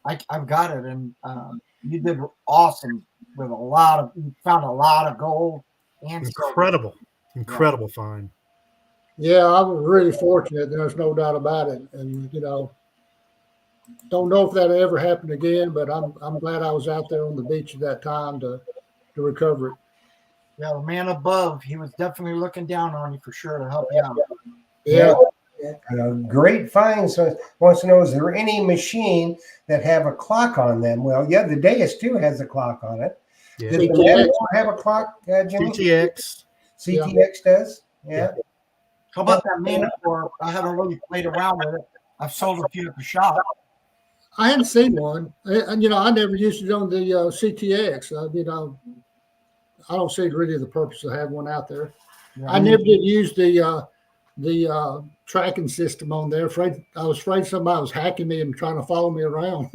I've got it. And you did awesome with you found a lot of gold and incredible find. Yeah, I was really fortunate. There's no doubt about it. And don't know if that'll ever happen again, but I'm glad I was out there on the beach at that time to recover it. Yeah, the man above, he was definitely looking down on you for sure to help you out. Yeah. Great find. So wants to know, is there any machine that have a clock on them? Well, yeah, the Deus too has a clock on it. Yeah. Does the Matador have a clock, Jimmy? CTX does? Yeah. How about that Minotaur? I haven't really played around with it. I've sold a few at the shop. I hadn't seen one. And, I never used it on the CTX. I don't see really the purpose of having one out there. Yeah, I never did use the tracking system on there. I was afraid somebody was hacking me and trying to follow me around.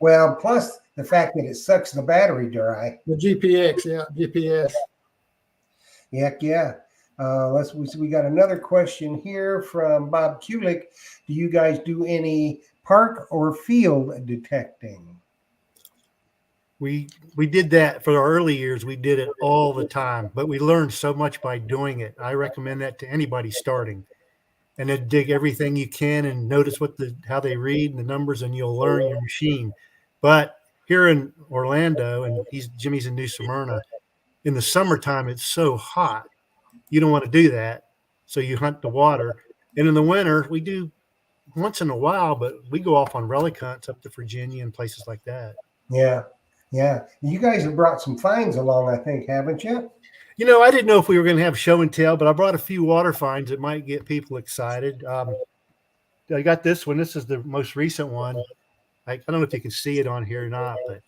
Well, plus the fact that it sucks the battery dry. The GPS. Yeah. We got another question here from Bob Kulik. Do you guys do any park or field detecting? We did that for the early years. We did it all the time, but we learned so much by doing it. I recommend that to anybody starting. And then dig everything you can and notice how they read and the numbers, and you'll learn your machine. But here in Orlando, and Jimmy's in New Smyrna, in the summertime it's so hot. You don't want to do that. So you hunt the water. And in the winter, we do once in a while, but we go off on relic hunts up to Virginia and places like that. Yeah. You guys have brought some finds along, I think, haven't you? I didn't know if we were going to have show and tell, but I brought a few water finds that might get people excited. I got this one. This is the most recent one. I don't know if you can see it on here or not, but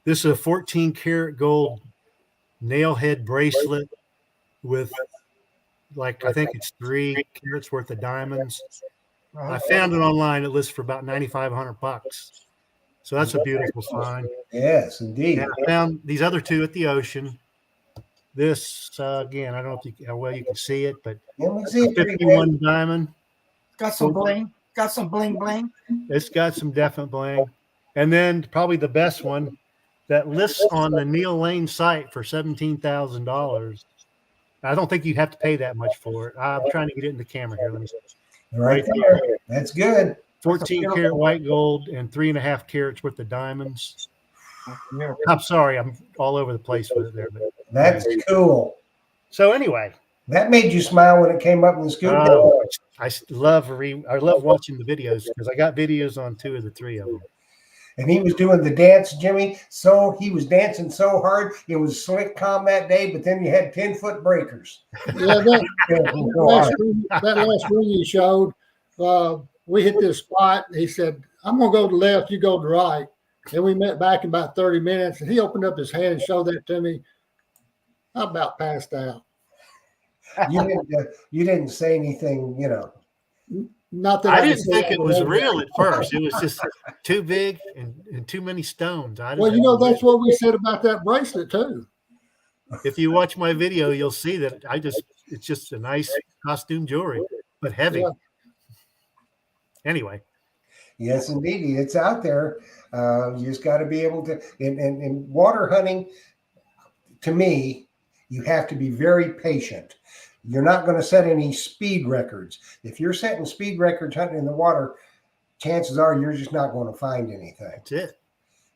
this is a 14-karat gold nail head bracelet with, I think it's 3 carats worth of diamonds. I found it online. It lists for about $9,500. So that's a beautiful find. Yes, indeed. And I found these other 2 at the ocean. This, again, I don't know how well you can see it, but it's a 51 diamond. Got some bling. Got some bling bling. It's got some definite bling. And then probably the best one that lists on the Neil Lane site for $17,000. I don't think you'd have to pay that much for it. I'm trying to get it in the camera here. Let me see. Right there. That's good. 14 karat white gold and 3.5 carats worth of diamonds. Yeah. I'm sorry, I'm all over the place with it there. But That's cool. so anyway, That made you smile when it came up in the scoop. I love watching the videos because I got videos on 2 of the 3 of them. And he was doing the dance, Jimmy. So he was dancing so hard. It was slick calm that day, but then you had 10-foot breakers. Yeah, that last ring you showed, we hit this spot. He said, I'm going to go to the left, you go to the right. And we met back in about 30 minutes, and he opened up his hand and showed that to me. I about passed out. You didn't say anything, Not that I didn't think it was real at first. It was just too big and too many stones. Well, that's what we said about that bracelet too. If you watch my video, you'll see that it's just a nice costume jewelry, but heavy. Yeah. Anyway. Yes, indeed. It's out there. You just got to be able to, in water hunting, to me, you have to be very patient. You're not going to set any speed records. If you're setting speed records hunting in the water, chances are you're just not going to find anything. That's it.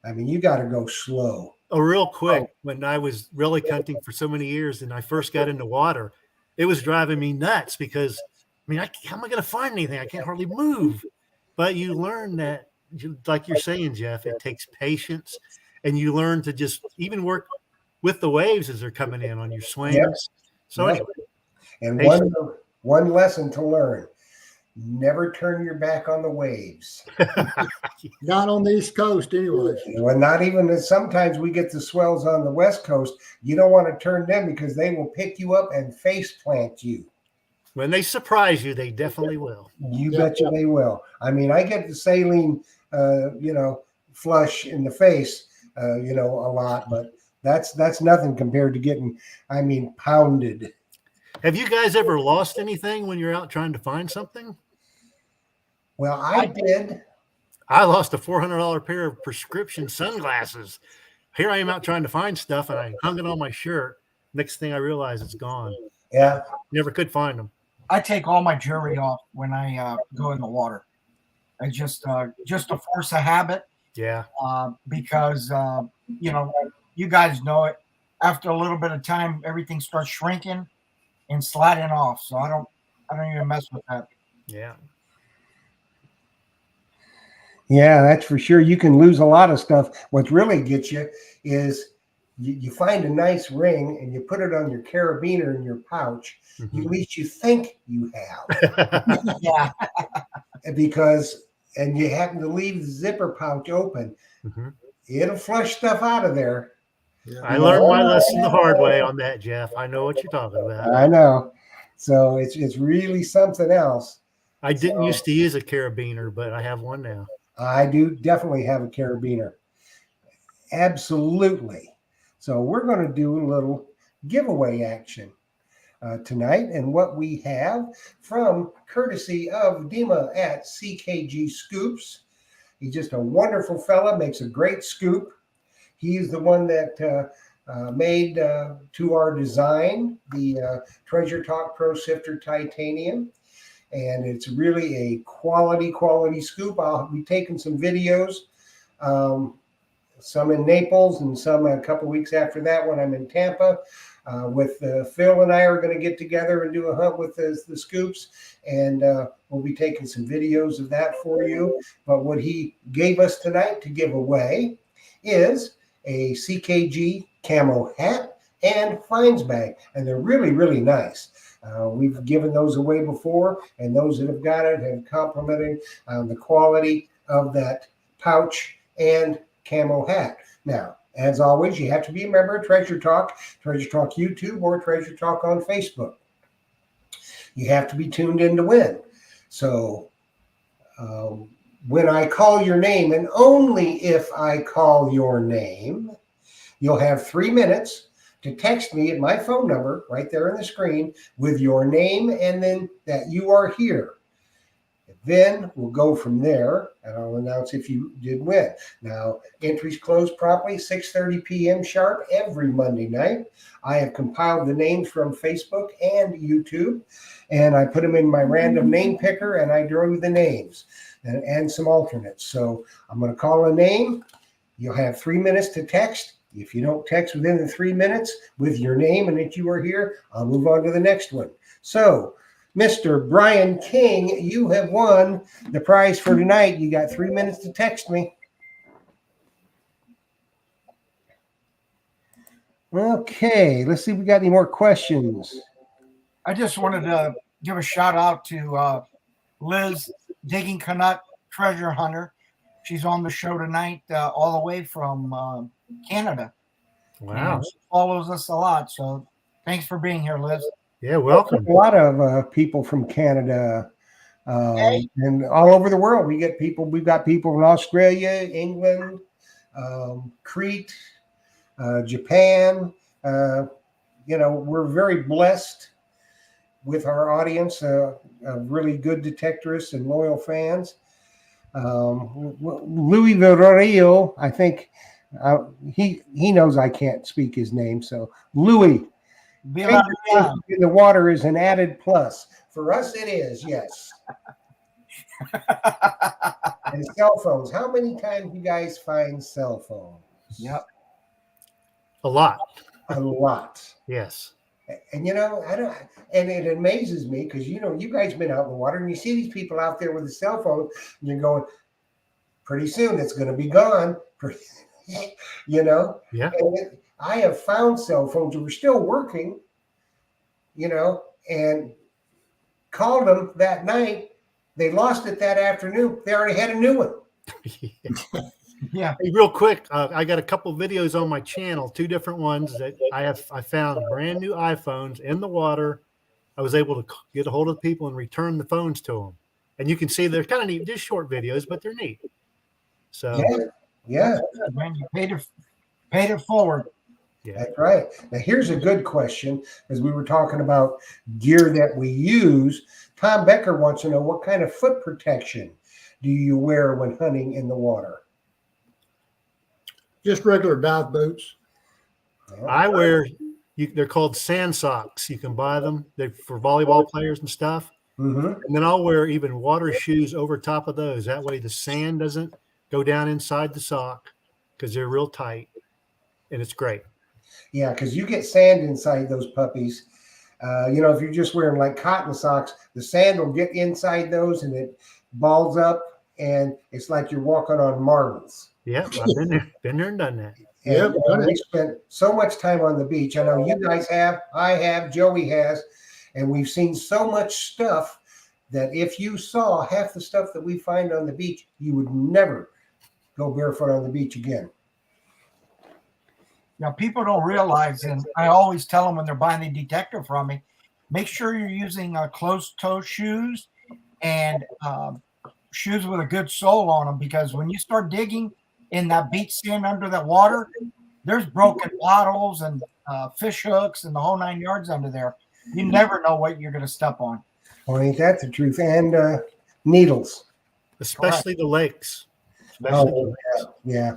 I mean, you got to go slow. Oh, real quick, when I was relic hunting for so many years and I first got into water, it was driving me nuts because, how am I going to find anything? I can't hardly move. But you learn that, like you're saying, Jeff, it takes patience, and you learn to just even work with the waves as they're coming in on your swings. Yep. So anyway. And one lesson to learn: never turn your back on the waves. Not on the East Coast, anyways. Well, not even sometimes we get the swells on the West Coast. You don't want to turn them because they will pick you up and face plant you. When they surprise you, they definitely will. You betcha they will. I get the saline, flush in the face, a lot, but that's nothing compared to getting, pounded. Have you guys ever lost anything when you're out trying to find something? Well, I did. I lost a $400 pair of prescription sunglasses. Here I am out trying to find stuff, and I hung it on my shirt. Next thing I realize, it's gone. Yeah. Never could find them. I take all my jewelry off when I go in the water. I just to force a habit. Yeah. Because you guys know it. After a little bit of time, everything starts shrinking and sliding off. So I don't even mess with that. Yeah. Yeah, that's for sure. You can lose a lot of stuff. What really gets you is you find a nice ring and you put it on your carabiner in your pouch. Mm-hmm. At least you think you have. Yeah. And you happen to leave the zipper pouch open. Mm-hmm. It'll flush stuff out of there. Yeah. I learned my lesson the hard way on that, Jeff. I know what you're talking about. I know. So it's really something else. I didn't used to use a carabiner, but I have one now. I do definitely have a carabiner. Absolutely. So we're going to do a little giveaway action tonight. And what we have from courtesy of Dima at CKG Scoops. He's just a wonderful fella, makes a great scoop. He's the one that made to our design the Treasure Talk Pro Sifter Titanium. And it's really a quality scoop. I'll be taking some videos, some in Naples and some a couple weeks after that when I'm in Tampa. With Phil and I are going to get together and do a hunt with the scoops. And we'll be taking some videos of that for you. But what he gave us tonight to give away is a CKG camo hat and finds bag. And they're really, really nice. We've given those away before, and those that have got it have complimented the quality of that pouch and camo hat. Now, as always, you have to be a member of Treasure Talk YouTube, or Treasure Talk on Facebook. You have to be tuned in to win. So when I call your name, and only if I call your name, you'll have 3 minutes to text me at my phone number right there on the screen with your name and then that you are here. Then we'll go from there, and I'll announce if you did win. Now, entries close promptly 6:30 p.m. sharp every Monday night. I have compiled the names from Facebook and YouTube, and I put them in my random name picker, and I drew the names. and some alternates. So I'm going to call a name. You'll have 3 minutes to text. If you don't text within the 3 minutes with your name and that you are here, I'll move on to the next one. So, Mr. Brian King, you have won the prize for tonight. You got 3 minutes to text me. Okay, let's see if we got any more questions. I just wanted to give a shout out to Liz, Digging Canuck Treasure Hunter. She's on the show tonight, all the way from Canada. Wow. And she follows us a lot. So thanks for being here, Liz. Yeah, welcome. A lot of people from Canada and all over the world. We've got people from Australia, England, Crete, Japan. We're very blessed with our audience of really good detectorists and loyal fans. Louis Villarreal, I think he knows I can't speak his name. So Louis, in the water is an added plus. For us, it is, yes. And cell phones. How many times you guys find cell phones? Yep. A lot. A lot. Yes. And and it amazes me because you guys been out in the water and you see these people out there with a cell phone and you're going, pretty soon it's going to be gone. Yeah. And I have found cell phones that were still working, and called them that night. They lost it that afternoon. They already had a new one. Yeah. Hey, real quick, I got a couple videos on my channel, 2 different ones that I found brand new iPhones in the water. I was able to get a hold of people and return the phones to them. And you can see they're kind of neat, just short videos, but they're neat. So yeah. Man, you paid it forward. Yeah. That's right. Now here's a good question, as we were talking about gear that we use. Tom Becker wants to know, what kind of foot protection do you wear when hunting in the water? Just regular dive boots. I wear, they're called sand socks. You can buy them. They're for volleyball players and stuff. Mm-hmm. And then I'll wear even water shoes over top of those. That way the sand doesn't go down inside the sock because they're real tight. And it's great. Yeah, because you get sand inside those puppies. If you're just wearing like cotton socks, the sand will get inside those and it balls up and it's like you're walking on marbles. Yeah, I've been there and done that. And we spent so much time on the beach. I know you guys have, I have, Joey has, and we've seen so much stuff that if you saw half the stuff that we find on the beach, you would never go barefoot on the beach again. Now, people don't realize, and I always tell them when they're buying the detector from me, make sure you're using closed-toe shoes and shoes with a good sole on them, because when you start digging in that beach sand under that water, there's broken bottles and fish hooks and the whole 9 yards under there. You never know what you're going to step on. Well, ain't that the truth? And needles. Especially the lakes. Yeah.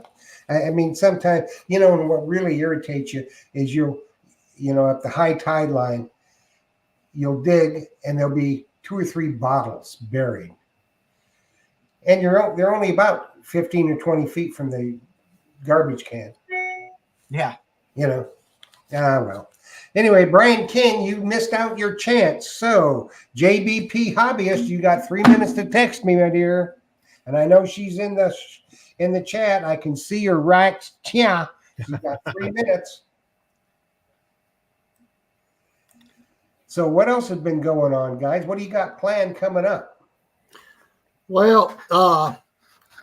I mean, sometimes, and what really irritates you is at the high tide line, you'll dig and there'll be 2 or 3 bottles buried. And they're only about 15 or 20 feet from the garbage can. Yeah. Well. Anyway, Brian King, you missed out your chance. So, JBP Hobbyist, you got 3 minutes to text me, my dear. And I know she's in the chat. I can see her right. Yeah. You got 3 minutes. So what else has been going on, guys? What do you got planned coming up? Well, of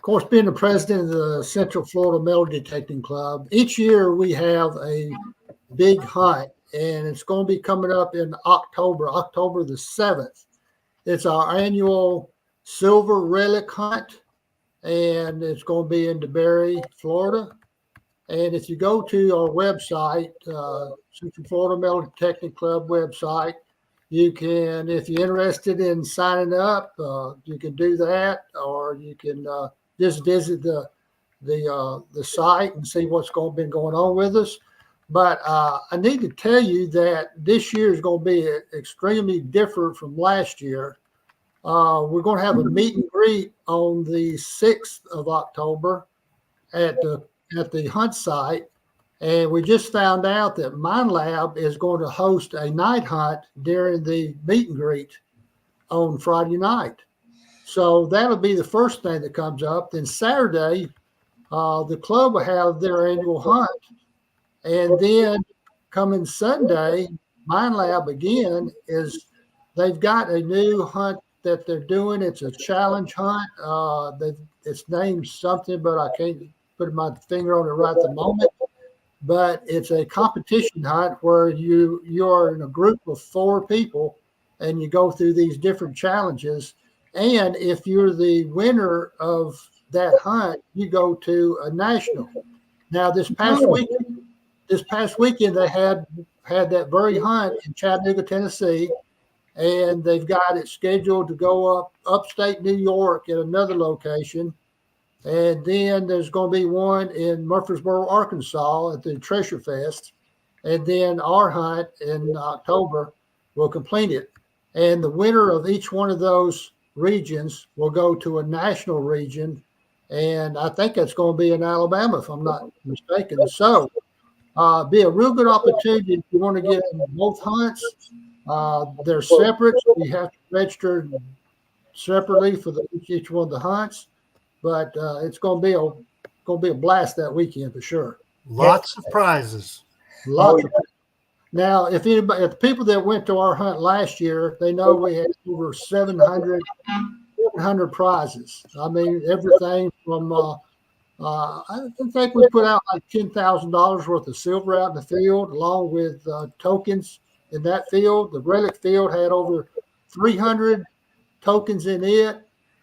course, being the president of the Central Florida Metal Detecting Club, each year we have a big hunt, and it's going to be coming up in October the 7th. It's our annual silver relic hunt, and it's going to be in DeBary, Florida. And if you go to our website, Central Florida Metal Detecting Club website, you can, if you're interested in signing up, you can do that, or you can just visit the site and see what's been going on with us. But I need to tell you that this year is going to be extremely different from last year. we're going to have a meet and greet on the 6th of October at the hunt site. And we just found out that Mine Lab is going to host a night hunt during the meet and greet on Friday night. So that'll be the first thing that comes up. Then Saturday, the club will have their annual hunt. And then coming Sunday, Mine Lab again they've got a new hunt that they're doing. It's a challenge hunt. It's named something, but I can't put my finger on it right at the moment. But it's a competition hunt where you're in a group of 4 people and you go through these different challenges. And if you're the winner of that hunt, you go to a national. Now this past weekend they had that very hunt in Chattanooga, Tennessee, and they've got it scheduled to go upstate New York at another location. And then there's going to be one in Murfreesboro, Arkansas at the Treasure Fest. And then our hunt in October will complete it. And the winner of each one of those regions will go to a national region. And I think that's going to be in Alabama, if I'm not mistaken. So be a real good opportunity if you want to get in both hunts. They're separate. So you have to register separately for each one of the hunts. But it's going to be a blast that weekend for sure. Lots of prizes. Now, if the people that went to our hunt last year, they know we had over 700 prizes. I mean, everything from I think we put out like $10,000 worth of silver out in the field, along with tokens in that field. The relic field had over 300 tokens in it.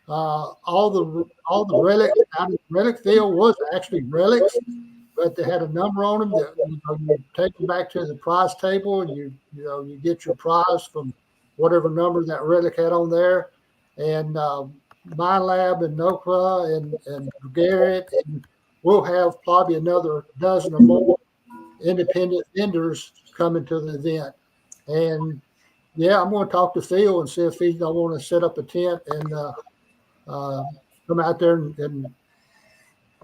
All the relics out of the relic field was actually relics, but they had a number on them that you take them back to the prize table, and you get your prize from whatever number that relic had on there. And Mine Lab and Nokra and Garrett, and we'll have probably another dozen or more independent vendors coming to the event. And yeah, I'm going to talk to Phil and see if he's going to want to set up a tent and come out there and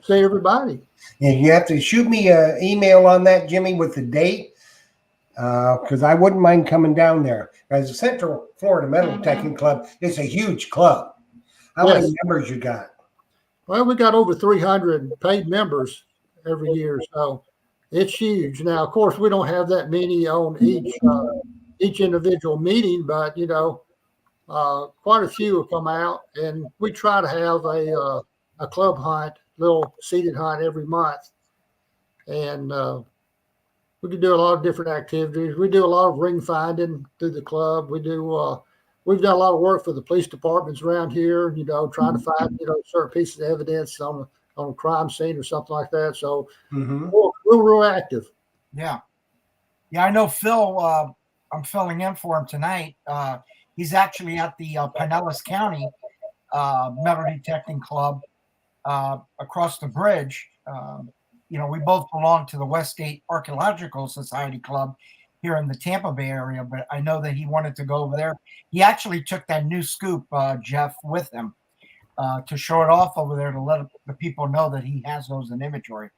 see everybody. Yeah, you have to shoot me an email on that, Jimmy, with the date, because I wouldn't mind coming down there. As a Central Florida Metal Detecting Club, it's a huge club. How many members you got? Well, we got over 300 paid members every year, so it's huge. Now, of course, we don't have that many on each individual meeting, but quite a few will come out, and we try to have a club hunt, little seated hunt every month, and we can do a lot of different activities. We do a lot of ring finding through the club. We've done a lot of work for the police departments around here, trying to find certain pieces of evidence on a crime scene or something like that. So we're real active. Yeah, I know Phil. I'm filling in for him tonight. He's actually at the Pinellas County Metal Detecting Club across the bridge. We both belong to the West State Archaeological Society Club here in the Tampa Bay area, but I know that he wanted to go over there. He actually took that new scoop, Jeff, with him to show it off over there to let the people know that he has those in inventory.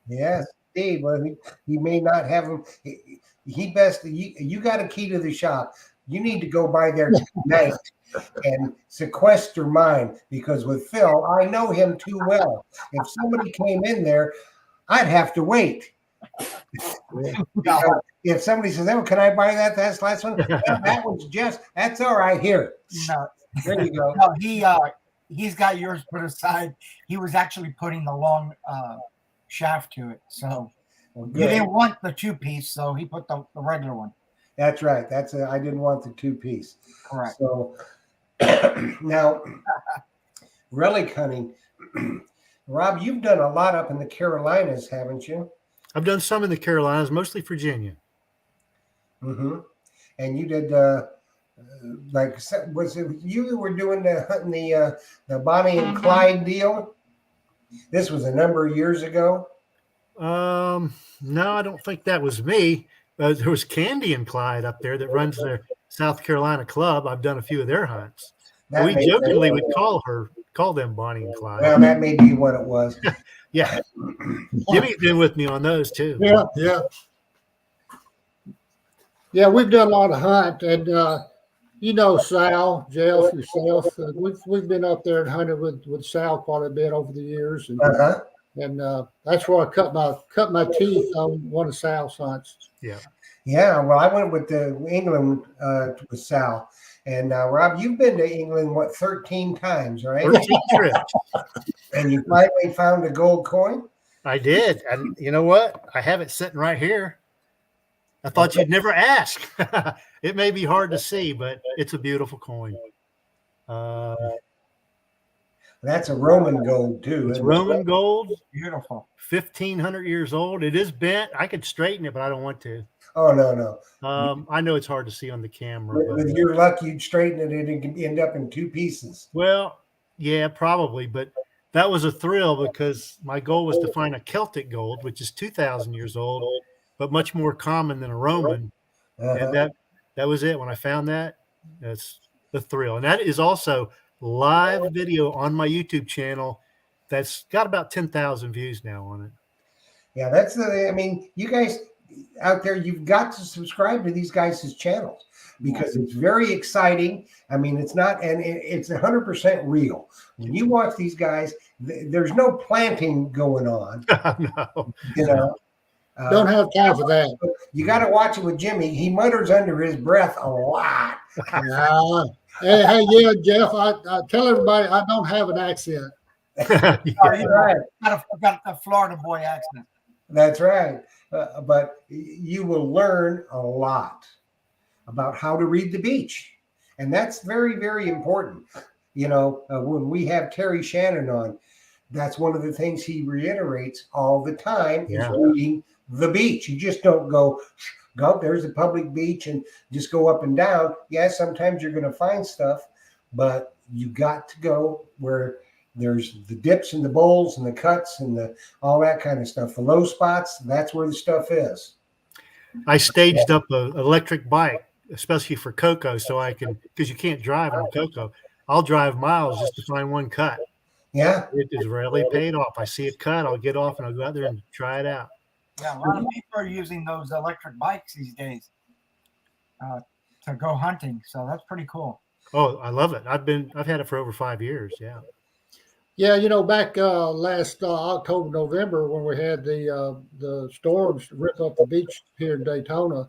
Yes, Steve. Well, he may not have them. You got a key to the shop. You need to go by there tonight and sequester mine, because with Phil, I know him too well. If somebody came in there, I'd have to wait. If somebody says, "Oh, can I buy that? That's the last one." That one's just. That's all right. Here. No. There you go. No, he's got yours put aside. He was actually putting the long shaft to it, so you didn't want the 2-piece, so he put the regular one. That's right. I didn't want the 2-piece. Correct. So now, relic hunting. Rob, you've done a lot up in the Carolinas, haven't you? I've done some in the Carolinas, mostly Virginia. Mm-hmm. And you did, was it you that were doing the Bonnie and Clyde deal? This was a number of years ago. No, I don't think that was me. There was Candy and Clyde up there that runs their South Carolina club. I've done a few of their hunts. That We may- jokingly would call them Bonnie and Clyde. Well, that may be what it was. Yeah, Jimmy's been with me on those too. Yeah, yeah. Yeah, we've done a lot of hunt, and you know Sal, Jeff, yourself. We've been up there and hunted with Sal quite a bit over the years, and Uh-huh. that's where I cut my teeth on one of Sal's hunts. Yeah. Yeah, well, I went with England with Sal. And Rob, you've been to England, 13 times, right? 13 trips. And you finally found a gold coin? I did. And you know what? I have it sitting right here. I thought you'd never ask. It may be hard to see, but it's a beautiful coin. That's a Roman gold, too. It's isn't it? Roman gold, Beautiful. 1,500 years old. It is bent. I could straighten it, but I don't want to. Oh, no. I know it's hard to see on the camera. With But, your luck, you'd straighten it and it could end up in 2 pieces. well, yeah, probably. But that was a thrill because my goal was to find a Celtic gold, which is 2,000 years old, but much more common than a Roman. Uh-huh. And that was it. When I found that, that's the thrill. And that is also live video on my YouTube channel. That's got about 10,000 views now on it. Yeah, you guys out there, you've got to subscribe to these guys' channels because it's very exciting. I mean, it's 100% real. When you watch these guys, there's no planting going on. No. You know, Don't have time for that. you got to watch it with Jimmy. He mutters under his breath a lot. Hey, yeah, Jeff. I tell everybody I don't have an accent. Oh, you Right. got a Florida boy accent. That's right. But you will learn a lot about how to read the beach. And that's very, very important. You know, when we have Terry Shannon on, that's one of the things he reiterates all the time is reading the beach. You just don't go, there's a public beach and just go up and down. Yeah, sometimes you're going to find stuff, but you got to go where there's the dips and the bowls and the cuts and all that kind of stuff. The low spots, that's where the stuff is. I staged up an electric bike, especially for Coco, so I can, because you can't drive on Coco. I'll drive miles just to find one cut. Yeah. It has really paid off. I see a cut, I'll get off and I'll go out there and try it out. Yeah, a lot of people are using those electric bikes these days to go hunting. So that's pretty cool. Oh, I love it. I've had it for over 5 years. Yeah. Yeah, you know, back last October, November, when we had the storms rip up the beach here in Daytona,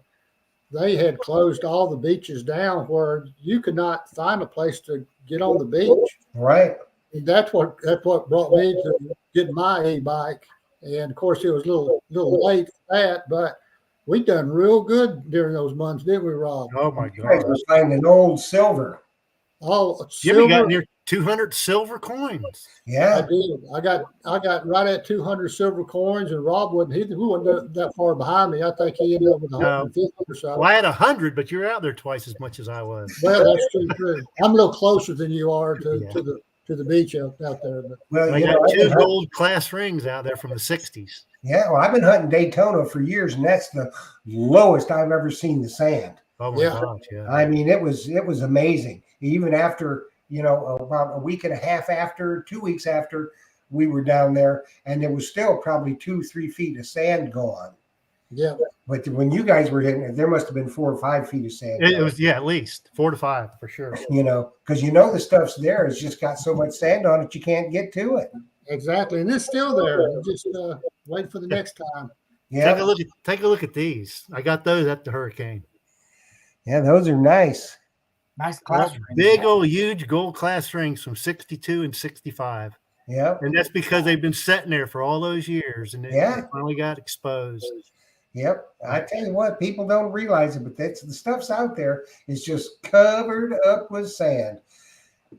they had closed all the beaches down where you could not find a place to get on the beach. Right. And that's what brought me to get my e-bike. And of course, it was a little late for that, but we done real good during those months, didn't we, Rob? Oh my You guys God. were finding old silver. Oh, Jimmy got silver. near 200 silver coins. I Yeah. did. I got right at 200 silver coins, and Rob wasn't that far behind me. I think he ended up with 150 or so. Well, I had 100, but you're out there twice as much as I was. Well, that's true. I'm a little closer than you are to the beach out there. But Well, I you got know, I've two been hunting- gold class rings out there from the 60s. yeah, well, I've been hunting Daytona for years, and that's the lowest I've ever seen the sand. Oh my Yeah. gosh, yeah. I mean, it was amazing. Even after, you know, about a week and a half after, 2 weeks after we were down there, and there was still probably 2-3 feet of sand gone. yeah, But when you guys were hitting it, there must have been 4 or 5 feet of sand. It was, yeah, at least 4 to 5 for sure. You know, because the stuff's there. It's just got so much sand on it, you can't get to it. exactly. And it's still there. You just wait for the next time. Yeah, Take a look at these. I got those at the Hurricane. yeah, those are nice. Nice class. Big old huge gold class rings from 62 and 65. Yep, And that's because they've been sitting there for all those years and they finally got exposed. yep. I tell you what, people don't realize it, but the stuff's out there. It's just covered up with sand.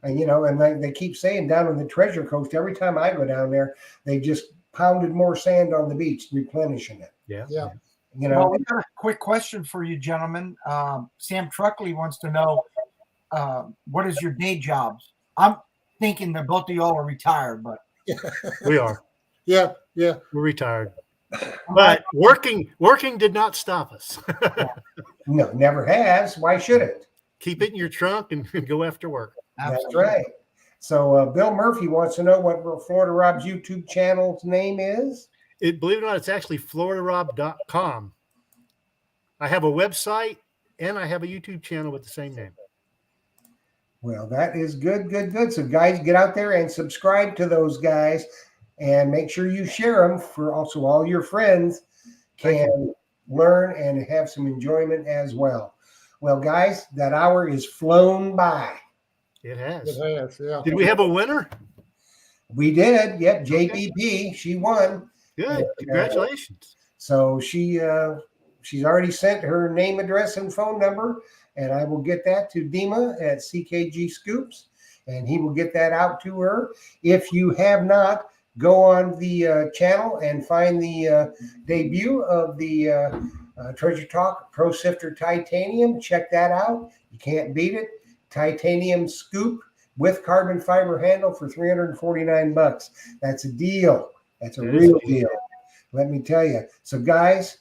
And and they keep saying down on the Treasure Coast, every time I go down there, they just pounded more sand on the beach, replenishing it. Yeah. Yeah. Well, we got a quick question for you, gentlemen. Sam Truckley wants to know, what is your day jobs? I'm thinking that both of y'all are retired, but We are. Yeah, yeah. We're retired. But working did not stop us. No, never has. Why should it? Keep it in your trunk and go after work. That's right. So Bill Murphy wants to know what Florida Rob's YouTube channel's name is. Believe it or not, it's actually floridarob.com. I have a website and I have a YouTube channel with the same name. Well, that is good, good, good. So guys, get out there and subscribe to those guys and make sure you share them for also all your friends can learn and have some enjoyment as well. Well, guys, that hour is flown by. It has. It has, yeah. Did we have a winner? We did. Yep. JPP, she won. Good. Congratulations. So she's already sent her name, address, and phone number, and I will get that to Dima at CKG Scoops, and he will get that out to her. If you have not, go on the channel and find the debut of the Treasure Talk Pro Sifter Titanium. Check that out. You can't beat it. Titanium scoop with carbon fiber handle for $349. That's a deal. That's a real deal. Let me tell you. So, guys,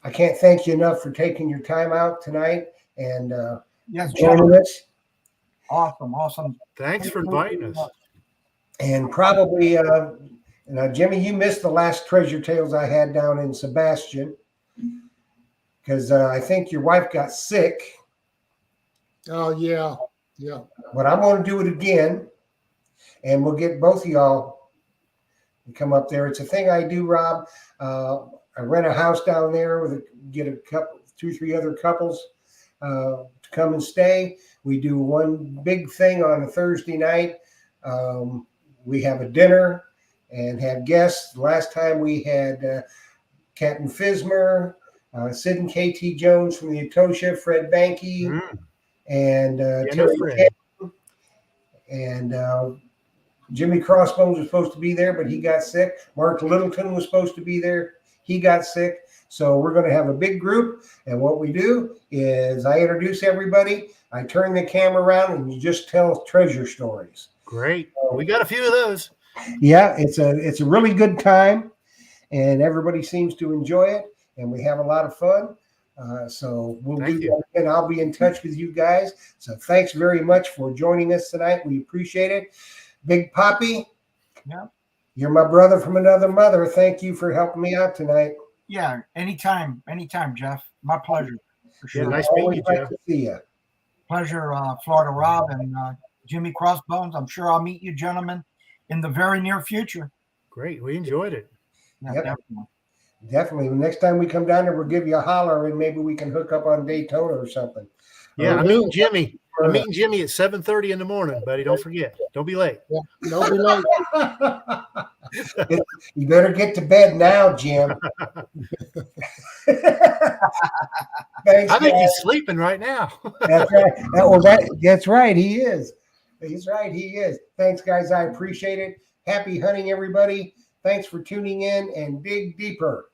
I can't thank you enough for taking your time out tonight and joining us. Awesome. Thanks for inviting us. And probably, Jimmy, you missed the last Treasure Tales I had down in Sebastian because I think your wife got sick. Oh, yeah. But I'm going to do it again, and we'll get both of y'all to come up there. It's a thing I do, Rob. I rent a house down there get a couple, 2-3 other couples to come and stay. We do one big thing on a Thursday night. We have a dinner and have guests. Last time we had Captain Fismer, Sid and KT Jones from the Etosha, Fred Banky, and Terry Campbell, and Jimmy Crossbones was supposed to be there, but he got sick. Mark Littleton was supposed to be there. He got sick. So we're going to have a big group. And what we do is I introduce everybody. I turn the camera around and you just tell treasure stories. Great. We got a few of those. Yeah, it's a really good time, and everybody seems to enjoy it, and we have a lot of fun. So we'll do that, and I'll be in touch with you guys. So thanks very much for joining us tonight. We appreciate it. Big Poppy, you're my brother from another mother. Thank you for helping me out tonight. Yeah, anytime, Jeff. My pleasure. For sure. Yeah, nice meeting you, Jeff. To see you. Pleasure, Florida Rob and Jimmy Crossbones. I'm sure I'll meet you gentlemen in the very near future. Great. We enjoyed it. Yeah, Yep. definitely. Definitely. Next time we come down there, we'll give you a holler, and maybe we can hook up on Daytona or something. Yeah, I'm meeting Jimmy. I'm meeting Jimmy at 7:30 in the morning, buddy. Don't forget. Don't be late. Yeah, don't be late. You better get to bed now, Jim. Thanks, I think guys. he's sleeping right now. That's right. That's right. He is. He's right. He is. Thanks, guys. I appreciate it. Happy hunting, everybody. Thanks for tuning in, and dig deeper.